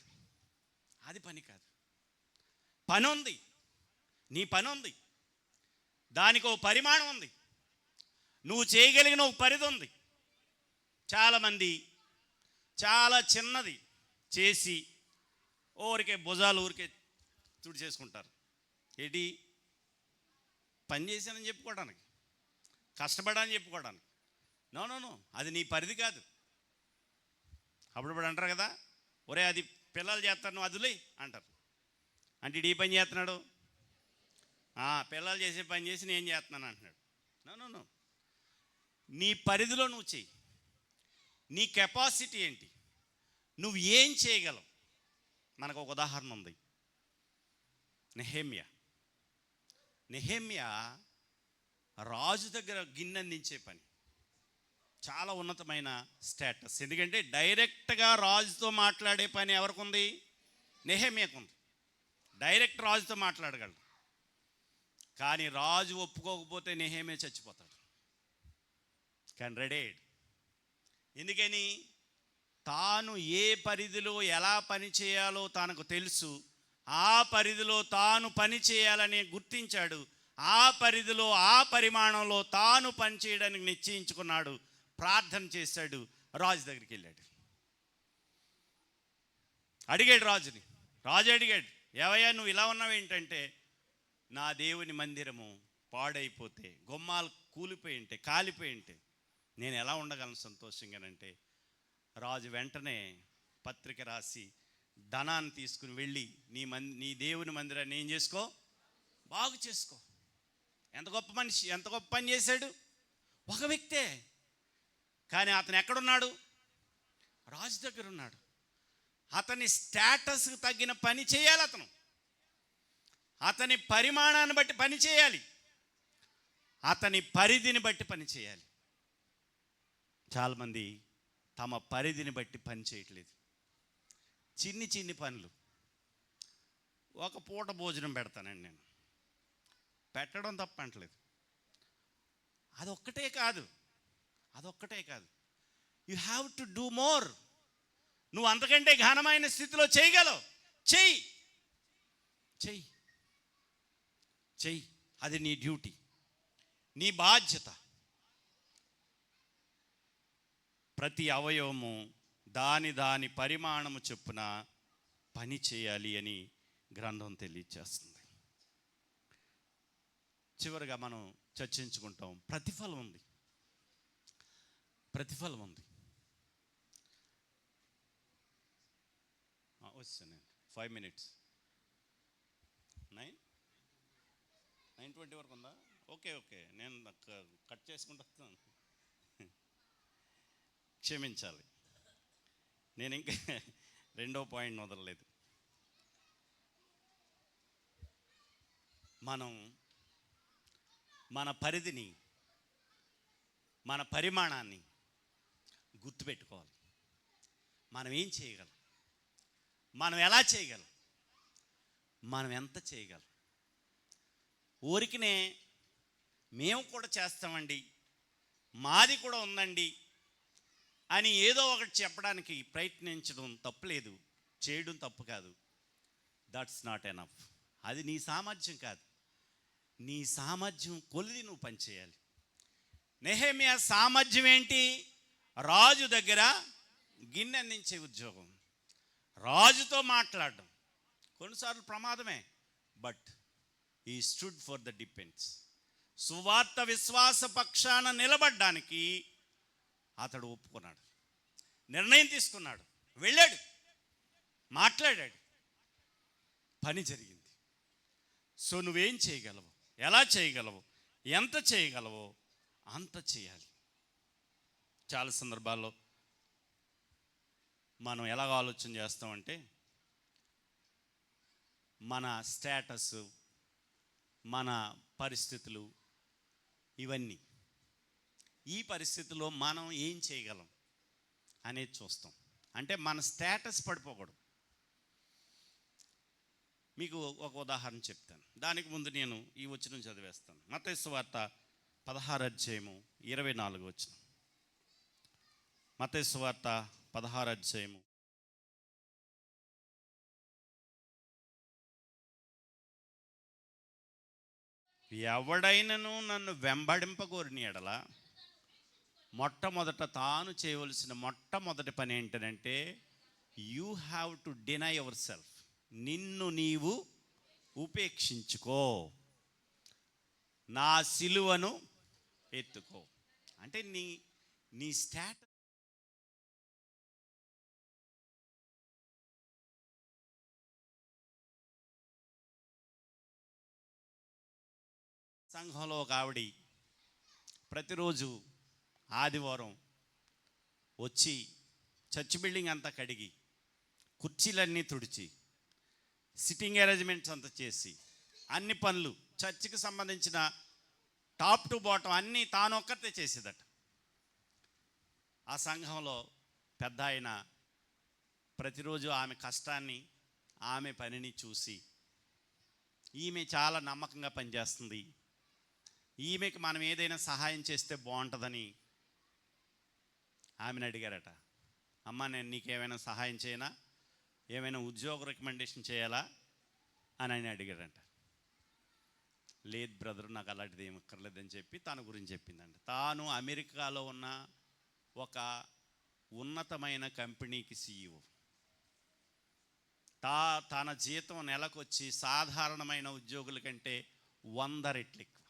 పని ఉంది, నీ పని ఉంది. దానికి ఒక పరిమాణం ఉంది. నువ్వు చేయగలిగిన ఒక పరిధి ఉంది. చాలామంది చాలా చిన్నది చేసి భుజాలు తుడి చేసుకుంటారు. ఏంటి? పని చేశానని చెప్పుకోవడానికి, కష్టపడాలని చెప్పుకోవడానికి. నో, అది నీ పరిధి కాదు. అప్పుడు అంటారు కదా, ఒరే అది పిల్లలు చేస్తారు, నువ్వు అదులే అంటారు. అంటే ఈ పని చేస్తున్నాడు, పిల్లలు చేసే పని చేసి నేను చేస్తున్నాను అంటున్నాడు. నో, నీ పరిధిలో నువ్వు చెయ్యి. నీ కెపాసిటీ ఏంటి? నువ్వు ఏం చేయగలవు? మనకు ఒక ఉదాహరణ ఉంది. నెహెమ్యా రాజు దగ్గర గిన్నె అందించే పని చాలా ఉన్నతమైన స్టేటస్. ఎందుకంటే డైరెక్ట్గా రాజుతో మాట్లాడే పని ఎవరికి ఉంది? నెహెమ్యాకు ఉంది. డైరెక్ట్ రాజుతో మాట్లాడగలడు. కానీ రాజు ఒప్పుకోకపోతే నెహెమ్యా చచ్చిపోతాడు. కానీ రెడీడ్. ఎందుకని? తాను ఏ పరిధిలో ఎలా పని చేయాలో తనకు తెలుసు. ఆ పరిధిలో తాను పని చేయాలని గుర్తించాడు. ఆ పరిధిలో ఆ పరిమాణంలో తాను పని చేయడానికి నిశ్చయించుకున్నాడు. ప్రార్థన చేశాడు. రాజు దగ్గరికి వెళ్ళాడు. అడిగాడు రాజుని. రాజు అడిగాడు, ఏవయ్యా నువ్వు ఇలా ఉన్నావు ఏంటంటే, నా దేవుని మందిరము పాడైపోతే, గుమ్మాలు కూలిపోయి ఉంటే, కాలిపోయి ఉంటే నేను ఎలా ఉండగలను సంతోషంగానంటే, రాజు వెంటనే పత్రిక రాసి ధనాన్ని తీసుకుని వెళ్ళి నీ దేవుని మందిరాన్ని ఏం చేసుకో? బాగు చేసుకో. ఎంత గొప్ప మనిషి, ఎంత గొప్ప పని చేశాడు. ఒక వ్యక్తే, కానీ అతను ఎక్కడున్నాడు? రాజు దగ్గర ఉన్నాడు. అతని స్టేటస్కి తగ్గిన పని చేయాలి. అతని పరిమాణాన్ని బట్టి పని చేయాలి. అతని పరిధిని బట్టి పని చేయాలి. చాలామంది తమ పరిధిని బట్టి పని చేయట్లేదు. చిన్ని పనులు. ఒక పూట భోజనం పెడతానండి నేను, పెట్టడం తప్ప అంటలేదు. అదొక్కటే కాదు, you have to do more. నువ్వు అంతకంటే ఘనమైన స్థితిలో చేయగలవు. చెయ్యి. అది నీ డ్యూటీ, నీ బాధ్యత. ప్రతి అవయవము దాని పరిమాణము చొప్పున పని చేయాలి అని గ్రంథం తెలియచేస్తుంది. చివరిగా మనం చర్చించుకుంటాం, ప్రతిఫలం ఉంది. 5 minutes 9:20 వరకు ఉందా? ఓకే, నేను కట్ చేసుకుంటూ వస్తున్నాను, క్షమించాలి. నేను ఇంకా 2వ పాయింట్ వదలలేదు. మనం మన పరిధిని, మన పరిమాణాన్ని గుర్తుపెట్టుకోవాలి. మనం ఏం చేయగలం, మనం ఎలా చేయగలం, మనం ఎంత చేయగలం. ఊరికినే మేము కూడా చేస్తామండి, మాది కూడా ఉందండి అని ఏదో ఒకటి చెప్పడానికి ప్రయత్నించడం తప్పులేదు, చేయడం తప్పు కాదు. That's not enough. అది నీ సామర్థ్యం కాదు. నీ సామర్థ్యం కొలిది నువ్వు పనిచేయాలి. నెహెమ్యా సామర్థ్యం ఏంటి? రాజు దగ్గర గిన్నె అందించే ఉద్యోగం, రాజుతో మాట్లాడడం. కొన్నిసార్లు ప్రమాదమే, బట్ ఈ స్టూడ్ ఫర్ ద డిఫెన్స్. సువార్త విశ్వాస పక్షాన నిలబడ్డానికి అతడు ఒప్పుకున్నాడు, నిర్ణయం తీసుకున్నాడు, వెళ్ళాడు, మాట్లాడాడు, పని జరిగింది. సో నువ్వేం చేయగలవు, ఎలా చేయగలవు, ఎంత చేయగలవో అంత చేయాలి. చాలా సందర్భాల్లో మనం ఎలాగ ఆలోచన చేస్తామంటే, మన స్టేటస్, మన పరిస్థితులు, ఇవన్నీ, ఈ పరిస్థితుల్లో మనం ఏం చేయగలం అనేది చూస్తాం. అంటే మన స్టేటస్ పడిపోకూడదు. మీకు ఒక ఉదాహరణ చెప్తాను, దానికి ముందు నేను ఈ వచనం చదివేస్తాను. మత్తయి సువార్త 16:24. మత్తయి సువార్త 16. ఎవడైనను నన్ను వెంబడింపగోరిన ఎడల మొట్టమొదట తాను చేయవలసిన మొట్టమొదటి పని ఏంటంటే, you have to deny your self. నిన్ను నీవు ఉపేక్షించుకో, నా సిలువను ఎత్తుకో. అంటే నీ స్టాటస్, సంఘంలో ఒక ఆవిడ ప్రతిరోజు ఆదివారం వచ్చి చర్చ్ బిల్డింగ్ అంతా కడిగి, కుర్చీలన్నీ తుడిచి, సిట్టింగ్ అరేంజ్మెంట్స్ అంతా చేసి, అన్ని పనులు చర్చికి సంబంధించిన టాప్ టు బాటం అన్నీ తాను ఒక్కతే చేసేదట. ఆ సంఘంలో పెద్ద ఆయన ప్రతిరోజు ఆమె కష్టాన్ని, ఆమె పనిని చూసి, ఈమె చాలా నమ్మకంగా పనిచేస్తుంది, ఈమెకి మనం ఏదైనా సహాయం చేస్తే బాగుంటుందని ఆమెను అడిగారట. అమ్మ, నేను నీకేమైనా సహాయం చేయనా, ఏమైనా ఉద్యోగ రికమెండేషన్ చేయాలా అని ఆయన అడిగారంట. లేదు బ్రదర్, నాకు అలాంటిది ఏమి అక్కర్లేదని చెప్పి తన గురించి చెప్పిందంట. తాను అమెరికాలో ఉన్న ఒక ఉన్నతమైన కంపెనీకి CEO. తన జీతం నెలకొచ్చి సాధారణమైన ఉద్యోగుల కంటే 100 రెట్లు ఎక్కువ,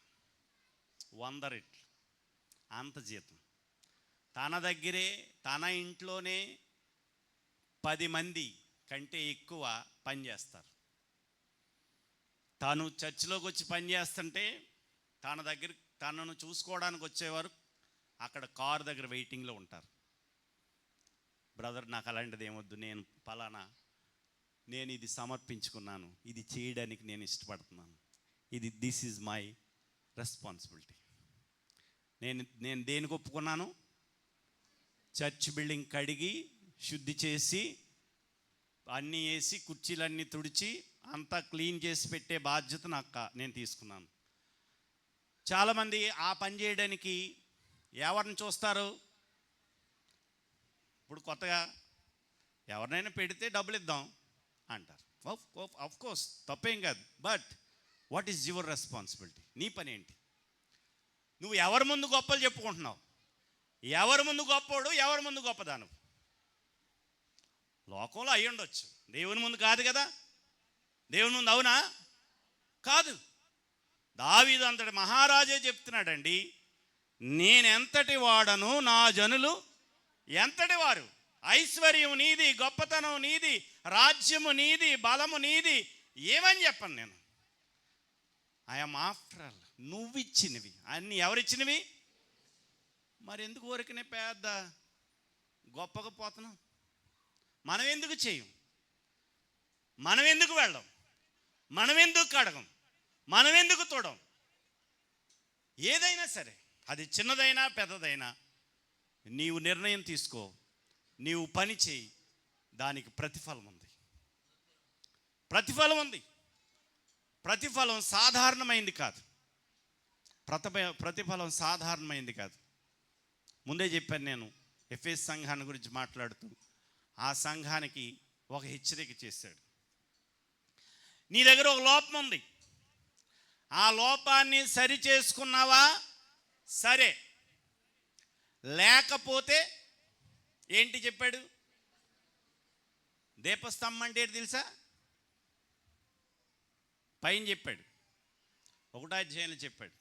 100 రెట్లు అంత జీతం. తన దగ్గరే, తన ఇంట్లోనే 10 మంది కంటే ఎక్కువ పనిచేస్తారు. తను చర్చిలోకి వచ్చి పనిచేస్తుంటే తన దగ్గర తనను చూసుకోవడానికి వచ్చేవారు అక్కడ కారు దగ్గర వెయిటింగ్లో ఉంటారు. బ్రదర్, నాకు అలాంటిది ఏమొద్దు, నేను పలానా, నేను ఇది సమర్పించుకున్నాను, ఇది చేయడానికి నేను ఇష్టపడుతున్నాను, దిస్ ఈజ్ మై రెస్పాన్సిబిలిటీ. నేను దేనికి ఒప్పుకున్నాను? చర్చ్ బిల్డింగ్ కడిగి శుద్ధి చేసి అన్నీ వేసి కుర్చీలన్నీ తుడిచి అంతా క్లీన్ చేసి పెట్టే బాధ్యత నేను తీసుకున్నాను. చాలామంది ఆ పని చేయడానికి ఎవరిని చూస్తారు? ఇప్పుడు కొత్తగా ఎవరినైనా పెడితే డబ్బులు ఇద్దాం అంటారు. ఆఫ్ కోర్స్ తప్పేం కాదు. But what is your responsibility? నీ పని ఏంటి? నువ్వు ఎవరి ముందు గొప్పలు చెప్పుకుంటున్నావు? ఎవరి ముందు గొప్పోడు, ఎవరి ముందు గొప్పదాను? లోకంలో అయి ఉండొచ్చు, దేవుని ముందు కాదు కదా. దేవుని ముందు అవునా? కాదు. దావీదు అంతటి మహారాజే చెప్తున్నాడండి, నేనెంతటి వాడను, నా జనులు ఎంతటి వారు. ఐశ్వర్యం నీది, గొప్పతనం నీది, రాజ్యము నీది, బలము నీది, ఏమని చెప్పను నేను. ఐఎమ్ ఆఫ్టర్ ఆల్, నువ్వు ఇచ్చినవి అన్నీ. ఎవరిచ్చినవి? మరి ఎందుకు ఊరికనే పెద్ద గొప్పగా పోతున్నాం? మనం ఎందుకు చేయం? మనం ఎందుకు వెళ్ళం? మనం ఎందుకు కడగం? మనం ఎందుకు తోడం? ఏదైనా సరే, అది చిన్నదైనా పెద్దదైనా, నీవు నిర్ణయం తీసుకో, నీవు పని చేయి, దానికి ప్రతిఫలం ఉంది. ప్రతిఫలం ఉంది. ప్రతిఫలం సాధారణమైంది కాదు. ప్రతిఫలం సాధారణమైంది కాదు. ముందే చెప్పాను నేను, ఎఫెసు సంఘాన్ని గురించి మాట్లాడుతూ ఆ సంఘానికి ఒక హెచ్చరిక చేశాడు. నీ దగ్గర ఒక లోపం ఉంది, ఆ లోపాన్ని సరి చేసుకున్నావా సరే, లేకపోతే ఏంటి చెప్పాడు? దీపస్తంభం అంటే ఏంటి తెలుసా? పైన చెప్పాడు, 1వ అధ్యాయంలో చెప్పాడు,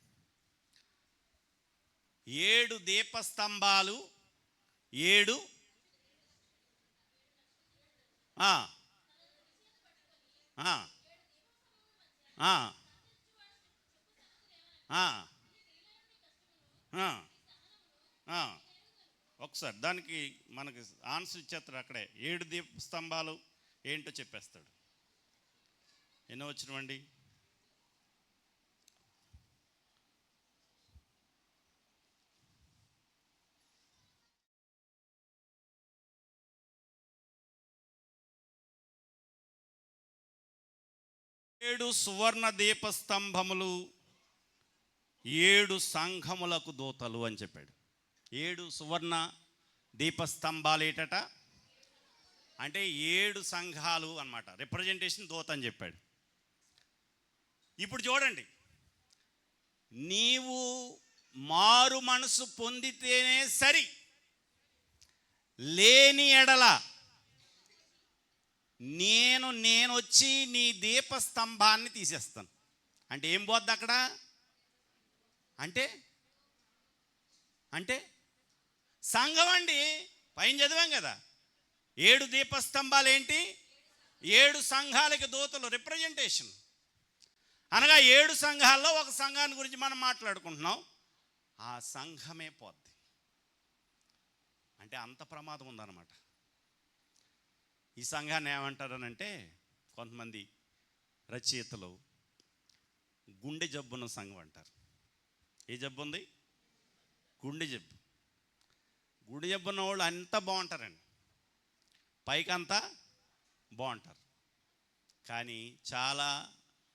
7 దీపస్తంభాలు, 7 ఒకసారి దానికి మనకి ఆన్సర్ ఇచ్చేస్తాడు అక్కడే. 7 దీపస్తంభాలు ఏంటో చెప్పేస్తాడు. ఎన్నో వచ్చినవండి? ఏడు సువర్ణ దీపస్తంభములు 7 సంఘములకు దూతలు అని చెప్పాడు. 7 సువర్ణ దీపస్తంభాలు ఏటట అంటే 7 సంఘాలు అన్నమాట. రిప్రజెంటేషన్ దూత అని చెప్పాడు. ఇప్పుడు చూడండి, నీవు మారు మనసు పొందితేనే సరి, లేని ఎడల నేను వచ్చి నీ దీపస్తంభాన్ని తీసేస్తాను. అంటే ఏం పోద్ది అక్కడ? అంటే సంఘం అండి. పైన చదివాం కదా, 7 దీపస్తంభాలు ఏంటి? 7 సంఘాలకి దూతలు, రిప్రజెంటేషన్. అనగా 7 సంఘాల్లో ఒక సంఘాన్ని గురించి మనం మాట్లాడుకుంటున్నాం. ఆ సంఘమే పోద్ది. అంటే అంత ప్రమాదం ఉందన్నమాట. ఈ సంఘాన్ని ఏమంటారనంటే, కొంతమంది రచయితలు గుండె జబ్బున్న సంఘం అంటారు. ఏ జబ్బు ఉంది? గుండె జబ్బు. గుండె జబ్బు ఉన్న వాళ్ళు అంతా బాగుంటారండి, పైకంతా బాగుంటారు, కానీ చాలా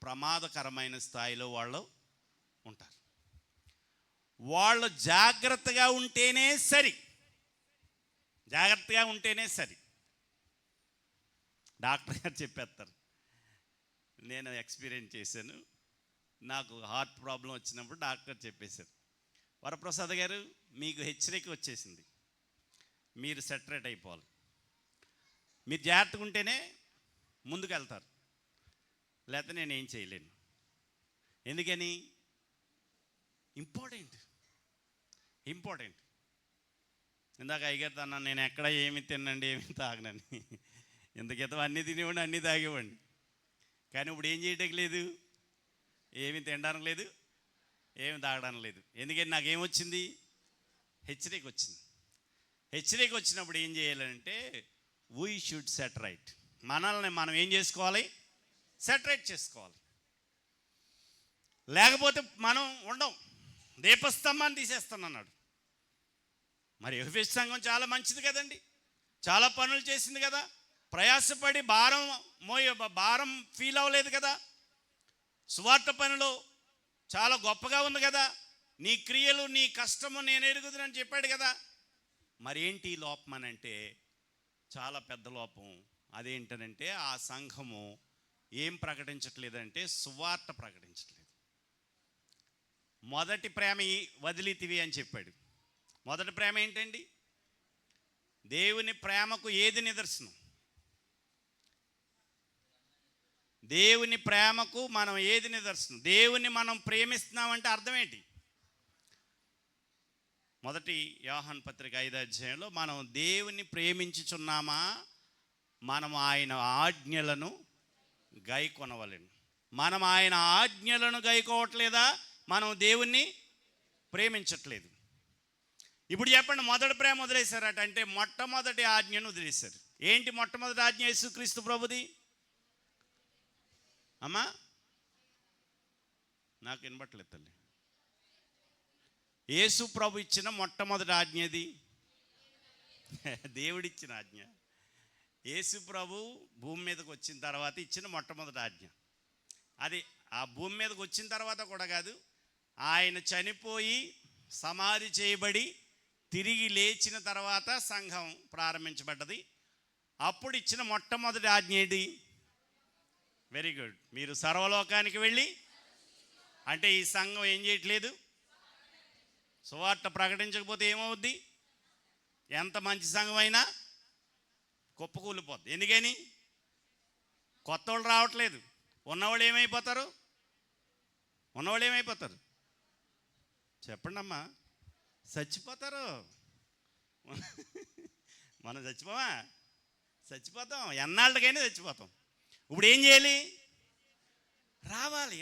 ప్రమాదకరమైన స్థాయిలో వాళ్ళు ఉంటారు. వాళ్ళు జాగ్రత్తగా ఉంటేనే సరి, జాగ్రత్తగా ఉంటేనే సరి. డాక్టర్ గారు చెప్పేస్తారు, నేను ఎక్స్పీరియన్స్ చేశాను. నాకు హార్ట్ ప్రాబ్లం వచ్చినప్పుడు డాక్టర్ చెప్పేశారు, వరప్రసాద్ గారు మీకు హెచ్చరిక వచ్చేసింది, మీరు సెటరేట్ అయిపోవాలి, మీరు జాగ్రత్తగా ఉంటేనే ముందుకు వెళ్తారు, లేకపోతే నేను ఏం చేయలేను. ఎందుకని? ఇంపార్టెంట్. ఇందాక అయ్యగారు అన్నాను, నేను ఎక్కడ ఏమి తినండి, ఏమి తాగనని. ఇంతకితం అన్నీ తినేవాడిని, అన్నీ తాగేవాడిని. కానీ ఇప్పుడు ఏం చేయడానికి లేదు, ఏమి తినడానికి లేదు, ఏమి తాగడానికి లేదు. ఎందుకని? నాకేమొచ్చింది? హెచ్చరిక వచ్చింది. హెచ్చరిక వచ్చినప్పుడు ఏం చేయాలంటే, వీ షుడ్ సెట్ రైట్. మనల్ని మనం ఏం చేసుకోవాలి? సెటరేట్ చేసుకోవాలి. లేకపోతే మనం ఉండం. దీపస్తంభాన్ని తీసేస్తానన్నాడు. మరి ఎఫెసు సంఘం చాలా మంచిది కదండి, చాలా పనులు చేసింది కదా, ప్రయాసపడి భారం ఫీల్ అవ్వలేదు కదా, సువార్త పనిలో చాలా గొప్పగా ఉంది కదా, నీ క్రియలు నీ కష్టము నేను ఎరుగుదునని చెప్పాడు కదా. మరి ఏంటి లోపం అని అంటే చాలా పెద్ద లోపం. అదేంటనంటే ఆ సంఘము ఏం ప్రకటించట్లేదంటే సువార్త ప్రకటించట్లేదు. మొదటి ప్రేమ వదిలితివి అని చెప్పాడు. మొదటి ప్రేమ ఏంటండి? దేవుని ప్రేమకు ఏది నిదర్శనం? దేవుని ప్రేమకు మనం ఏది నిదర్శనం? దేవుని మనం ప్రేమిస్తున్నామంటే అర్థం ఏంటి? మొదటి యోహాను పత్రిక 5వ అధ్యాయంలో మనం దేవుని ప్రేమించుచున్నామా, మనం ఆయన ఆజ్ఞలను గైకొనవలెను. మనం ఆయన ఆజ్ఞలను గైకోవట్లేదా, మనం దేవుణ్ణి ప్రేమించట్లేదు. ఇప్పుడు చెప్పండి, మొదటి ప్రేమ వదిలేశారట అంటే మొట్టమొదటి ఆజ్ఞను వదిలేశారు. ఏంటి మొట్టమొదటి ఆజ్ఞ? యేసుక్రీస్తు ప్రభుది. అమ్మా నాకు వినబట్లేదు తల్లి. యేసు ప్రభు ఇచ్చిన మొట్టమొదటి ఆజ్ఞది దేవుడిచ్చిన ఆజ్ఞ. యేసు ప్రభు భూమి మీదకి వచ్చిన తర్వాత ఇచ్చిన మొట్టమొదటి ఆజ్ఞ అది. ఆ భూమి మీదకి వచ్చిన తర్వాత కూడా కాదు, ఆయన చనిపోయి సమాధి చేయబడి తిరిగి లేచిన తర్వాత సంఘం ప్రారంభించబడ్డది. అప్పుడు ఇచ్చిన మొట్టమొదటి ఆజ్ఞ ఏది? Very good. మీరు సర్వలోకానికి వెళ్ళి, అంటే ఈ సంఘం ఏం చేయట్లేదు? సువార్త ప్రకటించకపోతే ఏమవుద్ది? ఎంత మంచి సంఘం అయినా కుప్పకూలిపోద్ది. ఎందుకని? కొత్త వాళ్ళు రావట్లేదు. ఉన్నవాళ్ళు ఏమైపోతారు? చెప్పండి అమ్మా. చచ్చిపోతారు. మనం చచ్చిపోవా? చచ్చిపోతాం, ఎన్నాళ్ళకైనా చచ్చిపోతాం. ఇప్పుడు ఏం చేయాలి? రావాలి,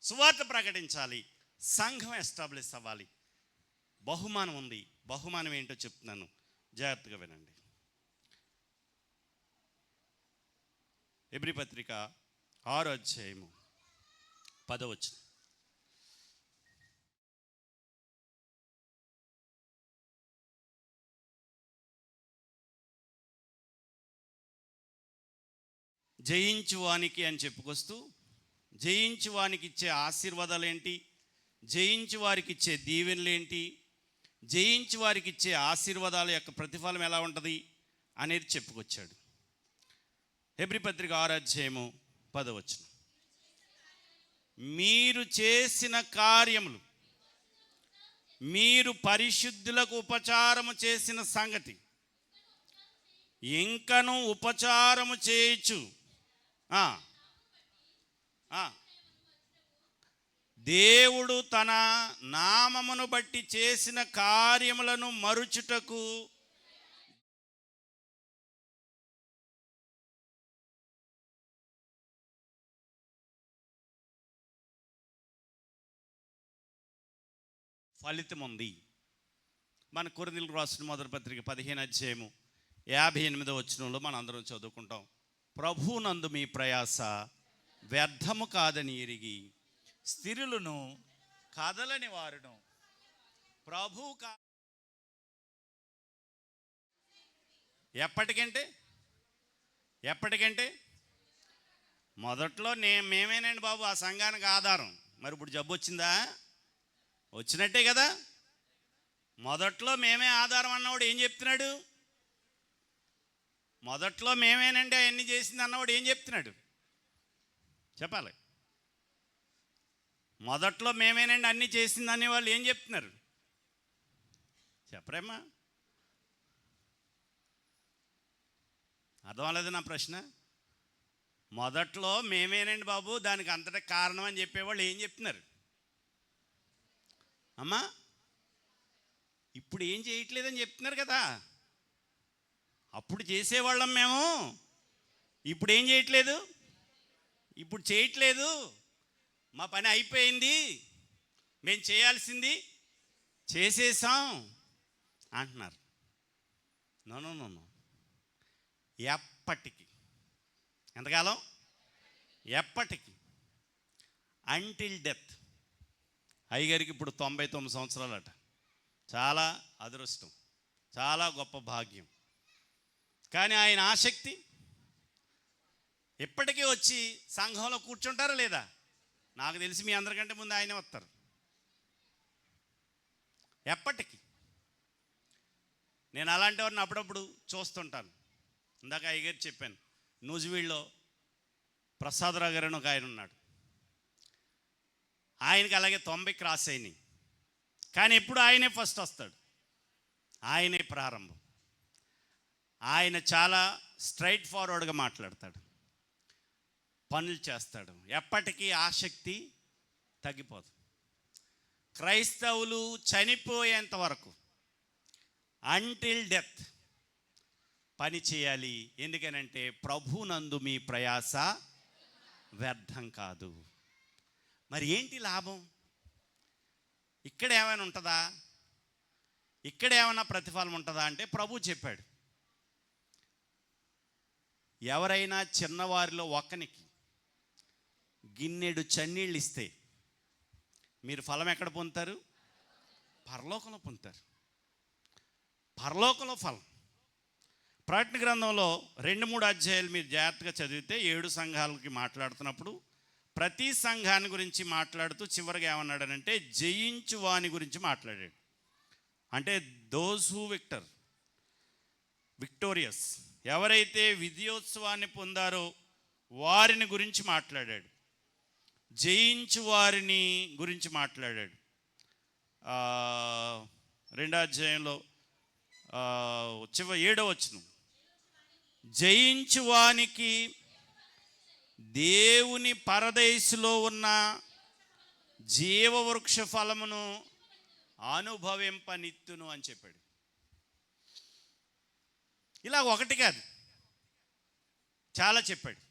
సువార్త ప్రకటించాలి, సంఘం ఎస్టాబ్లిష్ అవ్వాలి. బహుమానం ఉంది. బహుమానం ఏంటో చెప్తున్నాను, జాగ్రత్తగా వినండి. హెబ్రీ పత్రిక 6వ అధ్యాయము 10వ వచనం. జయించువానికి అని చెప్పుకొస్తూ, జయించువానికి ఇచ్చే ఆశీర్వాదాలు ఏంటి, జయించు వారికి ఇచ్చే దీవెనలేంటి, జయించు వారికి ఇచ్చే ఆశీర్వాదాల యొక్క ప్రతిఫలం ఎలా ఉంటుంది అనేది చెప్పుకొచ్చాడు. హెబ్రీ పత్రిక 6వ అధ్యాయము 10వ వచనం. మీరు చేసిన కార్యములు, మీరు పరిశుద్ధులకు ఉపచారము చేసిన సంగతి ఇంకను ఉపచారము చేయొచ్చు. దేవుడు తన నామమును బట్టి చేసిన కార్యములను మరుచుటకు ఫలితం ఉంది. మన కొరింథీయులకు రాసిన మొదటి పత్రిక 15వ అధ్యాయము 58వ వచనంలో మనం అందరం చదువుకుంటాం. ప్రభువునందు మీ ప్రయాస వ్యర్థము కాదని ఎరిగి స్థిరులను కదలని వారును ప్రభు ఎప్పటికంటే మొదట్లో మేమేనండి బాబు ఆ సంఘానికి ఆధారం. మరి ఇప్పుడు జబ్బు వచ్చిందా? వచ్చినట్టే కదా. మొదట్లో మేమే ఆధారం అన్నవాడు ఏం చెప్తున్నాడు? మొదట్లో మేమేనండి అవన్నీ చేసింది అన్నవాడు ఏం చెప్తున్నాడు? చెప్పాలి. మొదట్లో మేమేనండి అన్నీ చేసింది అనేవాళ్ళు ఏం చెప్తున్నారు? చెప్పరేమ్మా? అర్థం అవ్వలేదు నా ప్రశ్న. మొదట్లో మేమేనండి బాబు దానికి అంతటా కారణం అని చెప్పేవాళ్ళు ఏం చెప్తున్నారు అమ్మా? ఇప్పుడు ఏం చేయట్లేదని చెప్తున్నారు కదా. అప్పుడు చేసేవాళ్ళం మేము, ఇప్పుడు ఏం చేయట్లేదు, ఇప్పుడు చేయట్లేదు, మా పని అయిపోయింది, మేము చేయాల్సింది చేసేసాం అంటున్నారు. నో, ఎప్పటికీ, ఎంతకాలం? ఎప్పటికీ, అంటిల్ డెత్. అయ్యగారికి ఇప్పుడు 99 సంవత్సరాలట. చాలా అదృష్టం, చాలా గొప్ప భాగ్యం. కానీ ఆయన ఆసక్తి ఎప్పటికీ వచ్చి సంఘంలో కూర్చుంటారా లేదా? నాకు తెలిసి మీ అందరికంటే ముందు ఆయనే వస్తారు. ఎప్పటికీ నేను అలాంటి వారిని అప్పుడప్పుడు చూస్తుంటాను. ఇందాక అయ్యగారు చెప్పాను, నూజివీడులో ప్రసాదరావు గారు అని ఒక ఆయన ఉన్నాడు. ఆయనకి అలాగే 90 క్రాస్ అయినాయి, కానీ ఎప్పుడు ఆయనే ఫస్ట్ వస్తాడు, ఆయనే ప్రారంభం. ఆయన చాలా స్ట్రైట్ ఫార్వర్డ్గా మాట్లాడతాడు, పనులు చేస్తాడు. ఎప్పటికీ ఆసక్తి తగ్గిపోదు. క్రైస్తవులు చనిపోయేంత వరకు అంటిల్ డెత్ పని చేయాలి. ఎందుకనంటే ప్రభునందు మీ ప్రయాస వ్యర్థం కాదు. మరి ఏంటి లాభం? ఇక్కడ ఏమైనా ఉంటుందా? ఇక్కడ ఏమైనా ప్రతిఫలం ఉంటుందా అంటే ప్రభు చెప్పాడు, ఎవరైనా చిన్నవారిలో ఒక్కనికి గిన్నెడు చన్నీళ్ళు ఇస్తే మీరు ఫలం ఎక్కడ పొందుతారు? పరలోకంలో పొందుతారు. పరలోకంలో ఫలం. ప్రకటన గ్రంథంలో 2-3 అధ్యాయాలు మీరు జాగ్రత్తగా చదివితే 7 సంఘాలకి మాట్లాడుతున్నప్పుడు ప్రతి సంఘాన్ని గురించి మాట్లాడుతూ చివరిగా ఏమన్నాడనంటే జయించు వాని గురించి మాట్లాడాడు. అంటే దోస్ హూ విక్టోరియస్, ఎవరైతే విజయోత్సవాన్ని పొందారో వారిని గురించి మాట్లాడాడు. జయించు వారిని గురించి మాట్లాడాడు. 2వ అధ్యాయంలో 7వ వచనం, జయించు వానికి దేవుని పరదేశులో ఉన్న జీవవృక్ష ఫలమును అనుభవింపనిత్తును అని చెప్పాడు. ఇలా ఒకటి కాదు, చాలా చెప్పాడు.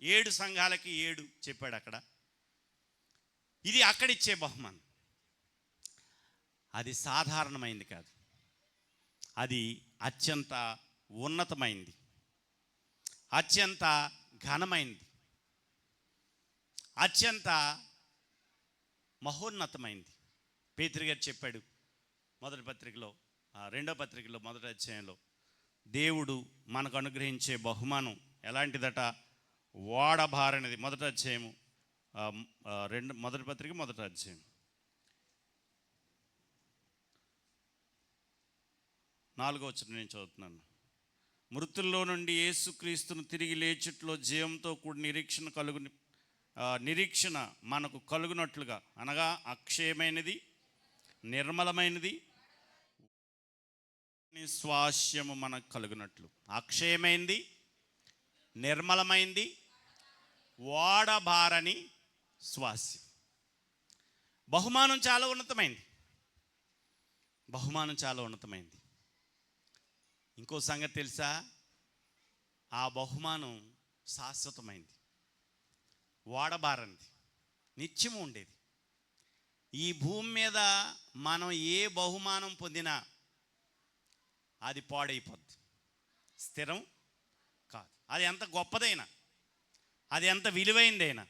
7 సంఘాలకి 7 చెప్పాడు అక్కడ. ఇది అక్కడిచ్చే బహుమానం. అది సాధారణమైంది కాదు, అది అత్యంత ఉన్నతమైంది, అత్యంత ఘనమైంది, అత్యంత మహోన్నతమైంది. పేతురు గారు చెప్పాడు మొదటి పత్రికలో, 2వ పత్రికలో 1వ అధ్యాయంలో, దేవుడు మనకు అనుగ్రహించే బహుమానం ఎలాంటిదట? వాడబారనిది. 1వ అధ్యాయము, మొదటి పత్రిక 1వ అధ్యాయం 4వ వచనం నేను చదువుతున్నాను. మృతుల్లో నుండి యేసుక్రీస్తును తిరిగి లేచుట్లో జీవంతో కూడి నిరీక్షణ మనకు కలుగునట్లుగా, అనగా అక్షయమైనది, నిర్మలమైనది స్వాస్యము మనకు కలుగునట్లు. అక్షయమైంది, నిర్మలమైంది, వాడబారని స్వాస్యం. బహుమానం చాలా ఉన్నతమైంది. బహుమానం చాలా ఉన్నతమైంది. ఇంకో సంగతి తెలుసా? ఆ బహుమానం శాశ్వతమైంది, వాడబారనిది, నిత్యము ఉండేది. ఈ భూమి మీద మనం ఏ బహుమానం పొందినా అది పాడైపోద్ది, స్థిరం కాదు. అది ఎంత గొప్పదైనా, అది ఎంత విలువైందైనా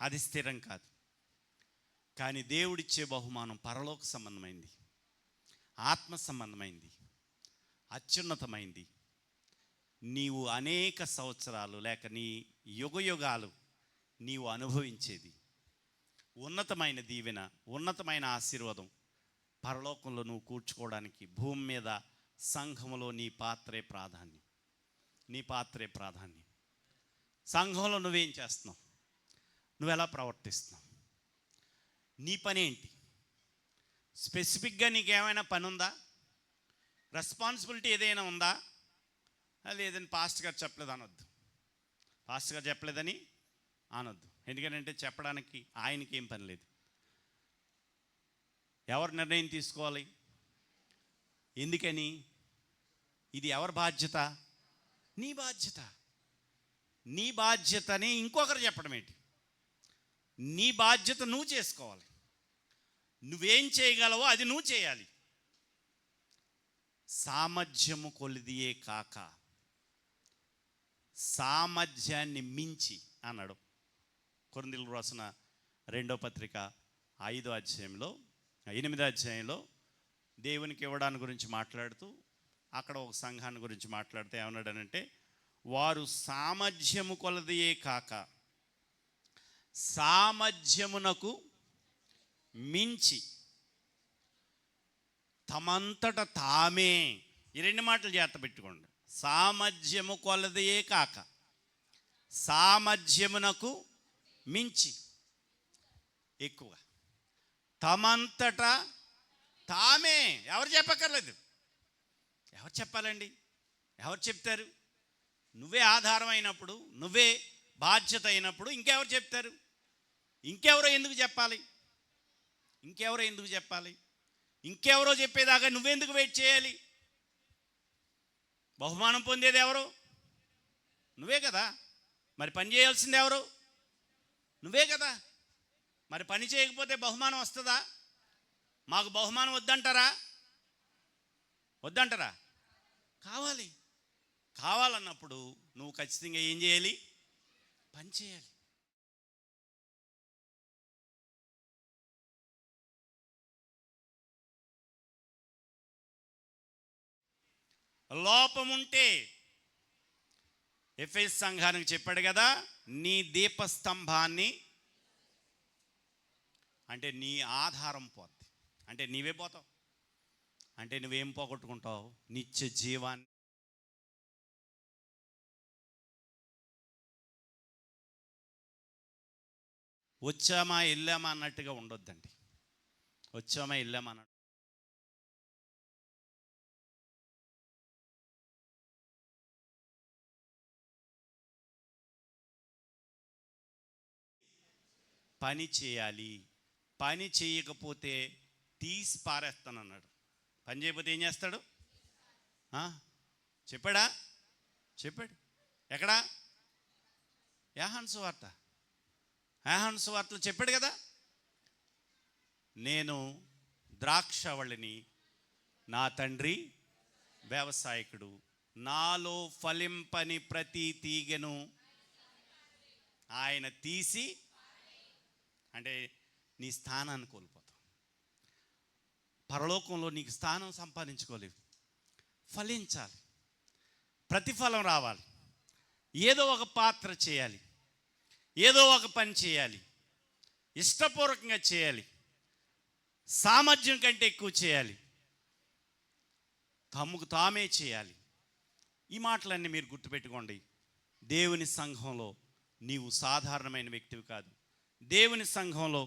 అది స్థిరం కాదు. కానీ దేవుడిచ్చే బహుమానం పరలోక సంబంధమైంది, ఆత్మ సంబంధమైంది, అత్యున్నతమైంది. నీవు అనేక సంవత్సరాలు లేక నీ యుగయుగాలు నీవు అనుభవించేది ఉన్నతమైన దీవెన, ఉన్నతమైన ఆశీర్వాదం. పరలోకంలో నువ్వు కూర్చుకోవడానికి భూమి మీద సంఘములో నీ పాత్రే ప్రాధాన్యం, నీ పాత్రే ప్రాధాన్యం. సంఘంలో నువ్వేం చేస్తున్నావు? నువ్వెలా ప్రవర్తిస్తున్నావు? నీ పని ఏంటి? స్పెసిఫిక్గా నీకేమైనా పని ఉందా? రెస్పాన్సిబిలిటీ ఏదైనా ఉందా? లేదని పాస్టర్ గారు చెప్పలేదు అనొద్దు, పాస్టర్ గారు చెప్పలేదని అనొద్దు. ఎందుకంటే చెప్పడానికి ఆయనకి ఏం పని లేదు. ఎవరు నిర్ణయం తీసుకోవాలి? ఎందుకని? ఇది ఎవరి బాధ్యత? నీ బాధ్యత. నీ బాధ్యతని ఇంకొకరు చెప్పడం ఏంటి? నీ బాధ్యత నువ్వు చేసుకోవాలి. నువ్వేం చేయగలవో అది నువ్వు చేయాలి. సామర్థ్యము కొలిదియే కాక సామర్థ్యాన్ని మించి అన్నాడు. కొరింథీయులకు రాసిన 2వ పత్రిక 5వ అధ్యాయంలో 8వ అధ్యాయంలో దేవునికి ఇవ్వడాన్ని గురించి మాట్లాడుతూ అక్కడ ఒక సంఘాన్ని గురించి మాట్లాడితే ఏమన్నాడనంటే, వారు సామర్థ్యము కొలదియే కాక సామర్థ్యమునకు మించి తమంతట తామే, ఈ రెండు మాటలు జాగ్రత్త పెట్టుకోండి. సామర్థ్యము కొలదియే కాక సామర్థ్యమునకు మించి ఎక్కువ, తమంతట తామే. ఎవరు చెప్పక్కర్లేదు. ఎవరు చెప్పాలండి? ఎవరు చెప్తారు? నువ్వే ఆధారం అయినప్పుడు, నువ్వే బాధ్యత అయినప్పుడు ఇంకెవరు చెప్తారు? ఇంకెవరో ఎందుకు చెప్పాలి? ఇంకెవరో చెప్పేదాకా నువ్వెందుకు వెయిట్ చేయాలి? బహుమానం పొందేది ఎవరు? నువ్వే కదా. మరి పని చేయాల్సింది ఎవరు? నువ్వే కదా. మరి పని చేయకపోతే బహుమానం వస్తుందా? మాకు బహుమానం వద్దంటారా? కావాలన్నప్పుడు నువ్వు ఖచ్చితంగా ఏం చేయాలి? పని చేయాలి. లోపముంటే ఎఫెసు సంఘానికి చెప్పాడు కదా, నీ దీపస్తంభాన్ని, అంటే నీ ఆధారం పోద్ది. అంటే నీవే పోతావు. అంటే నువ్వేం పోగొట్టుకుంటావు? నిత్య జీవాన్ని. వచ్చామా వెళ్ళామా అన్నట్టుగా ఉండొద్దండి. వచ్చామా వెళ్ళామా అన్నట్టు. పని చేయాలి. పని చేయకపోతే తీసి పారేస్తానన్నాడు. పని చేయకపోతే ఏం చేస్తాడు? చెప్పాడు. ఎక్కడా? యోహాను సువార్తలో చెప్పాడు కదా, నేను ద్రాక్షవల్లిని, నా తండ్రి వ్యవసాయకుడు, నాలో ఫలింపని ప్రతి తీగెను ఆయన తీసి, అంటే నీ స్థానాన్ని కోల్పోతావు. పరలోకంలో నీకు స్థానం సంపాదించుకోలేవు. ఫలించాలి, ప్రతిఫలం రావాలి, ఏదో ఒక పాత్ర చేయాలి, ఏదో ఒక పని చేయాలి, ఇష్టపూర్వకంగా చేయాలి, సామర్థ్యం కంటే ఎక్కువ చేయాలి, తమకు తామే చేయాలి. ఈ మాటలన్నీ మీరు గుర్తుపెట్టుకోండి. దేవుని సంఘంలో నీవు సాధారణమైన వ్యక్తివి కాదు. దేవుని సంఘంలో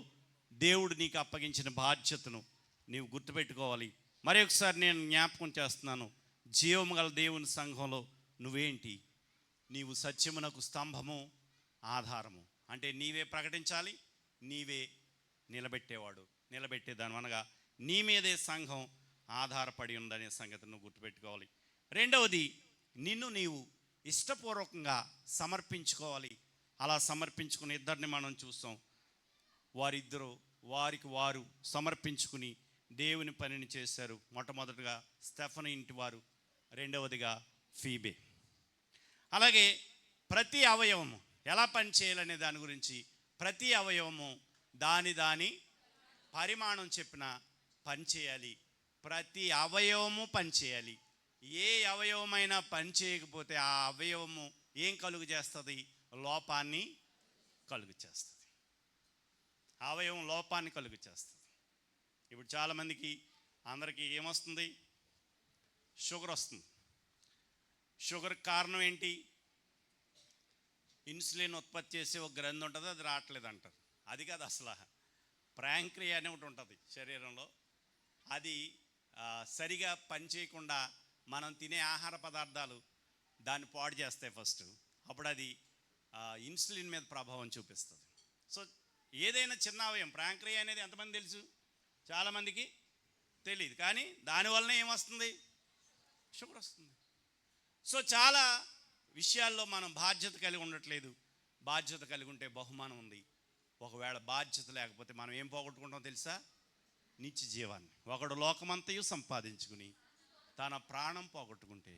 దేవుడు నీకు అప్పగించిన బాధ్యతను నీవు గుర్తుపెట్టుకోవాలి. మరి ఒకసారి నేను జ్ఞాపకం చేస్తున్నాను. జీవము గల దేవుని సంఘంలో నువ్వేంటి? నీవు సత్యమునకు స్తంభము, ఆధారము. అంటే నీవే ప్రకటించాలి, నీవే నిలబెట్టేదాను. అనగా నీ మీదే సంఘం ఆధారపడి ఉందనే సంగతిని నువ్వు గుర్తుపెట్టుకోవాలి. రెండవది, నిన్ను నీవు ఇష్టపూర్వకంగా సమర్పించుకోవాలి. అలా సమర్పించుకుని ఇద్దరిని మనం చూస్తాం. వారికి వారు సమర్పించుకుని దేవుని పనిని చేశారు. మొట్టమొదటిగా స్టెఫను ఇంటి వారు, రెండవదిగా ఫీబే. అలాగే ప్రతి అవయవము ఎలా పని చేయాలనే దాని గురించి, ప్రతి అవయవము దాని పరిమాణం చెప్పిన పని చేయాలి. ప్రతి అవయవము పని చేయాలి. ఏ అవయవమైనా పని చేయకపోతే ఆ అవయవము ఏం కలుగు చేస్తుంది? లోపాన్ని కలుగు చేస్తుంది. అవయవం లోపాన్ని కలుగు చేస్తుంది. ఇప్పుడు చాలామందికి, అందరికీ ఏమొస్తుంది? షుగర్ వస్తుంది. షుగర్కి కారణం ఏంటి? ఇన్సులిన్ ఉత్పత్తి చేసే ఒక గ్రంథి ఉంటుంది, అది రావట్లేదు అంటారు. అది కాదు అసలు. ప్యాంక్రియా అని ఒకటి ఉంటుంది శరీరంలో. అది సరిగా పనిచేయకుండా మనం తినే ఆహార పదార్థాలు దాన్ని పాడు చేస్తాయి ఫస్ట్. అప్పుడు అది ఇన్సులిన్ మీద ప్రభావం చూపిస్తుంది. సో ఏదైనా చిన్న అవయవం, ప్యాంక్రియా అనేది ఎంతమంది తెలుసు? చాలామందికి తెలియదు. కానీ దానివల్లనే ఏమొస్తుంది? షుగర్ వస్తుంది. సో చాలా విషయాల్లో మనం బాధ్యత కలిగి ఉండట్లేదు. బాధ్యత కలిగి ఉంటే బహుమానం ఉంది. ఒకవేళ బాధ్యత లేకపోతే మనం ఏం పోగొట్టుకుంటాం తెలుసా? నిత్య జీవాన్ని. ఒకడు లోకమంతయు సంపాదించుకుని తన ప్రాణం పోగొట్టుకుంటే